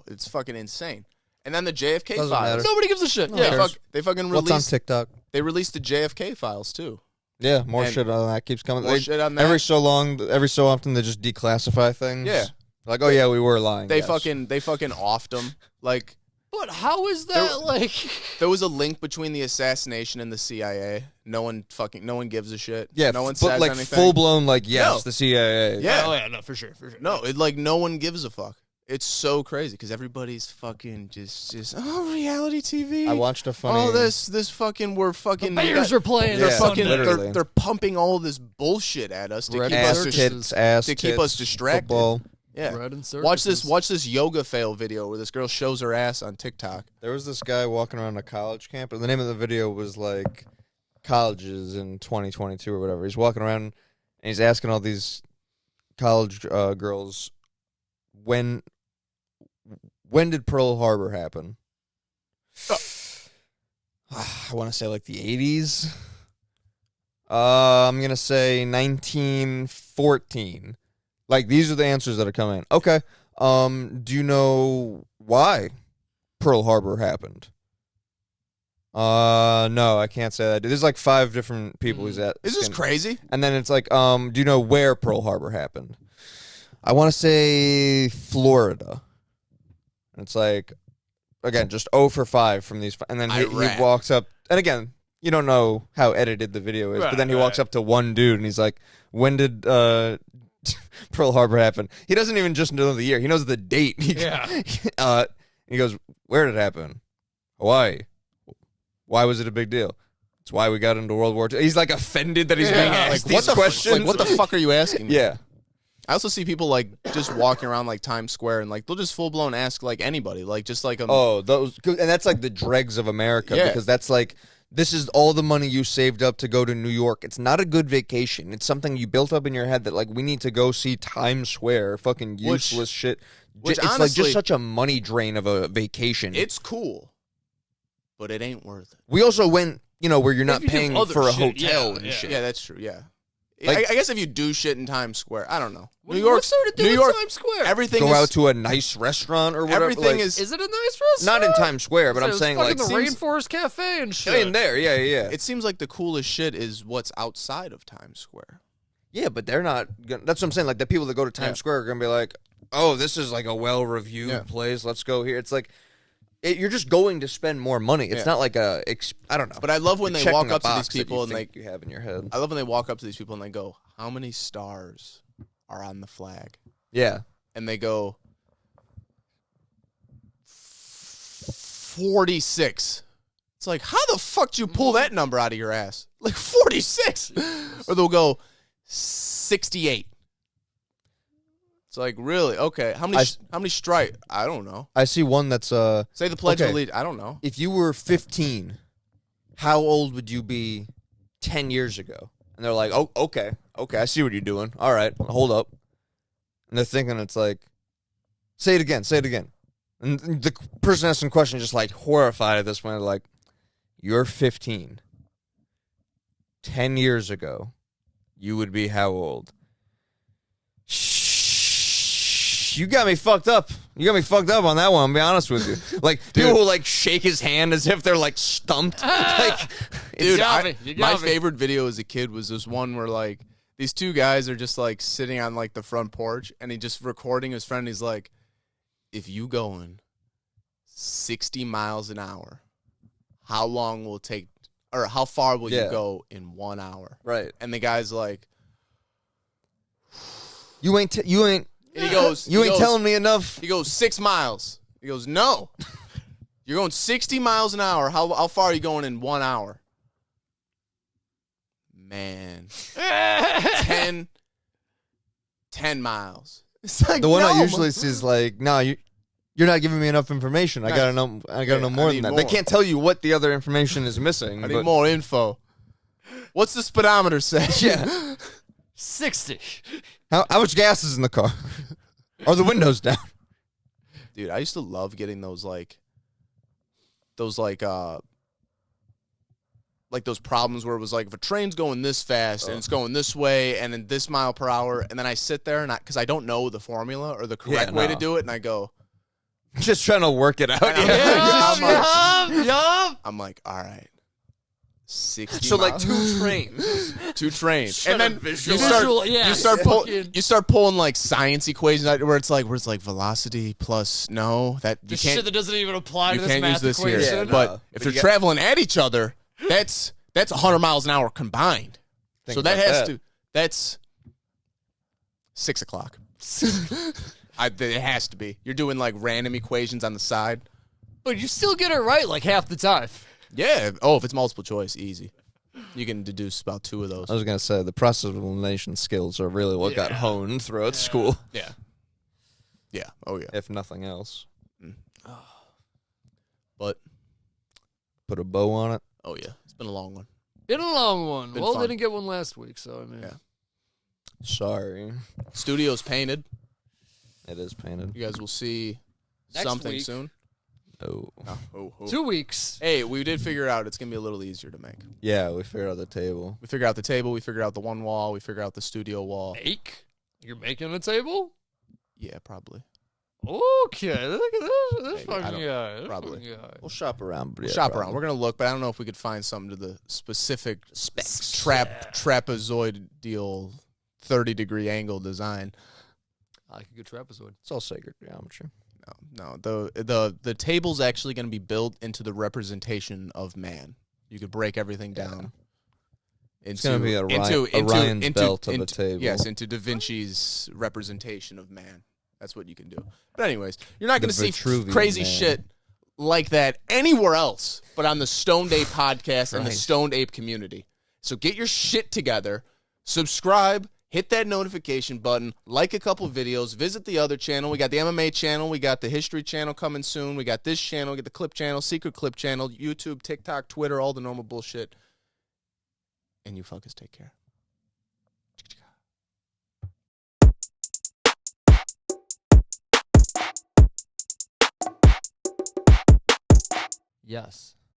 it's fucking insane. And then the JFK Doesn't files. matter. Nobody gives a shit. No Yeah, one cares. They fucking What's on released. TikTok? They released the JFK files too. Yeah, more And shit on that keeps coming. more shit on that. Every so often they just declassify things. Yeah. Like, oh yeah, we were lying. They yes. fucking offed them. Like But how is that like? there was a link between the assassination and the CIA. No one gives a shit. Yeah, no one but says like anything. full blown, like yes, No. the CIA. Yeah. Oh yeah, no, for sure. No, no one gives a fuck. It's so crazy because everybody's fucking just reality TV. I watched a funny. Oh, this fucking we're fucking. The Bears are playing. They're Yeah, fucking. literally. They're pumping all this bullshit at us to Red keep ass us tits, ass to keep tits, us distracted. Football. Yeah. Bread and Watch circuses. this yoga fail video where this girl shows her ass on TikTok. There was this guy walking around a college campus. The name of the video was like colleges in 2022 or whatever. He's walking around and he's asking all these college girls when did Pearl Harbor happen? I want to say like the 80s. I'm going to say 1914. Like these are the answers that are coming. Okay. Do you know why Pearl Harbor happened? No, I can't say that. There's like 5 different people who's at. Is this crazy? And then it's like, do you know where Pearl Harbor happened? I want to say Florida. And it's like, again, just 0 for 5 from these. And then he walks up. And again, you don't know how edited the video is. But then he walks up to one dude and he's like, when did Pearl Harbor happen? He doesn't even just know the year. He knows the date. He goes, where did it happen? Hawaii. Why was it a big deal? It's why we got into World War II. He's like offended that he's being asked these questions. What the fuck are you asking me? Yeah. I also see people like just walking around like Times Square and like they'll just full blown ask like anybody, like just like those, and that's like the dregs of America because that's like, this is all the money you saved up to go to New York. It's not a good vacation. It's something you built up in your head that like we need to go see Times Square, fucking useless shit. It's honestly, like just such a money drain of a vacation. It's cool, but it ain't worth it. We also went, where you're not paying for a hotel and shit. Yeah, that's true. Yeah. Like, I guess if you do shit in Times Square, I don't know. New York, New York, Times Square. Everything go out to a nice restaurant or whatever. Everything is it a nice restaurant? Not in Times Square, but I'm saying like the Rainforest Cafe and shit. In there, yeah. It seems like the coolest shit is what's outside of Times Square. Yeah, but they're not. That's what I'm saying. Like the people that go to Times Square are gonna be like, "Oh, this is like a well-reviewed place. Let's go here." It's like you're just going to spend more money. It's not like I don't know. But I love when they walk up to these people and like you have in your head. I love when they walk up to these people and they go, "How many stars are on the flag?" Yeah. And they go 46. It's like, how the fuck did you pull that number out of your ass? Like 46. Or they'll go 68. It's like, really? Okay. How many stripes? I don't know. I see one that's say the Pledge of Allegiance. I don't know. If you were 15, how old would you be 10 years ago? And they're like, "Oh, okay, I see what you're doing. All right, hold up." And they're thinking, it's like, say it again. And the person asking the question is just like horrified at this point. They're like, you're 15. 10 years ago, you would be how old? Shh. You got me fucked up. You got me fucked up on that one, I'll be honest with you. Like, people will like shake his hand as if they're like stumped. Like, dude, my favorite video as a kid was this one where like, these two guys are just, like, sitting on, like, the front porch, and he just recording his friend. He's like, if you going 60 miles an hour, how long will it take, or how far will you go in 1 hour? Right. And the guy's like, you ain't, and he goes, you ain't telling me enough. He goes, 6 miles. He goes, no. You're going 60 miles an hour. How far are you going in 1 hour? Man, 10 miles. It's like, the one I usually see is like, no, you're not giving me enough information. I gotta know more than that. They can't tell you what the other information is missing. I need more info. What's the speedometer say? Yeah, 60. How much gas is in the car? Are the windows down? Dude, I used to love getting those those problems where it was like, if a train's going this fast and it's going this way and in this mile per hour, and then I sit there and because I don't know the formula or the correct way to do it, and I go, just trying to work it out. I'm like, all right, 60. So miles. Like 2 trains, and then you start pulling like science equations out where it's like velocity plus that you can't. Shit that doesn't even apply to this math use this equation. here. But if they're traveling at each other. That's 100 miles an hour combined. So that's 6 o'clock. It has to be. You're doing like random equations on the side. But you still get it right like half the time. Yeah. Oh, if it's multiple choice, easy. You can deduce about 2 of those. I was going to say, the process of elimination skills are really what got honed throughout school. Yeah. Yeah. Oh, yeah. If nothing else. But put a bow on it. Oh, yeah. It's been a long one. Been fun. They didn't get one last week, so I mean. Yeah. Sorry. Studio's painted. It is painted. You guys will see Next something week. soon. Oh. 2 weeks. Hey, we did figure it out. It's going to be a little easier to make. Yeah, we figured out the table. We figured out the table. We figured out the one wall. We figured out the studio wall. You're making a table? Yeah, probably. Okay, look at this fucking guy. Probably. We'll shop around. We'll shop around. We're going to look, but I don't know if we could find something to the specific specs. Trapezoidal 30-degree angle design. I like a good trapezoid. It's all sacred geometry. No. The table's actually going to be built into the representation of man. You could break everything down. It's going to be Orion's belt of a table. Yes, into Da Vinci's representation of man. That's what you can do. But anyways, you're not going to see crazy shit like that anywhere else but on the Stoned Ape podcast and the Stoned Ape community. So get your shit together, subscribe, hit that notification button, like a couple videos, visit the other channel. We got the MMA channel, we got the history channel coming soon, we got this channel, we got the clip channel, secret clip channel, YouTube, TikTok, Twitter, all the normal bullshit. And you fuckers take care. Yes.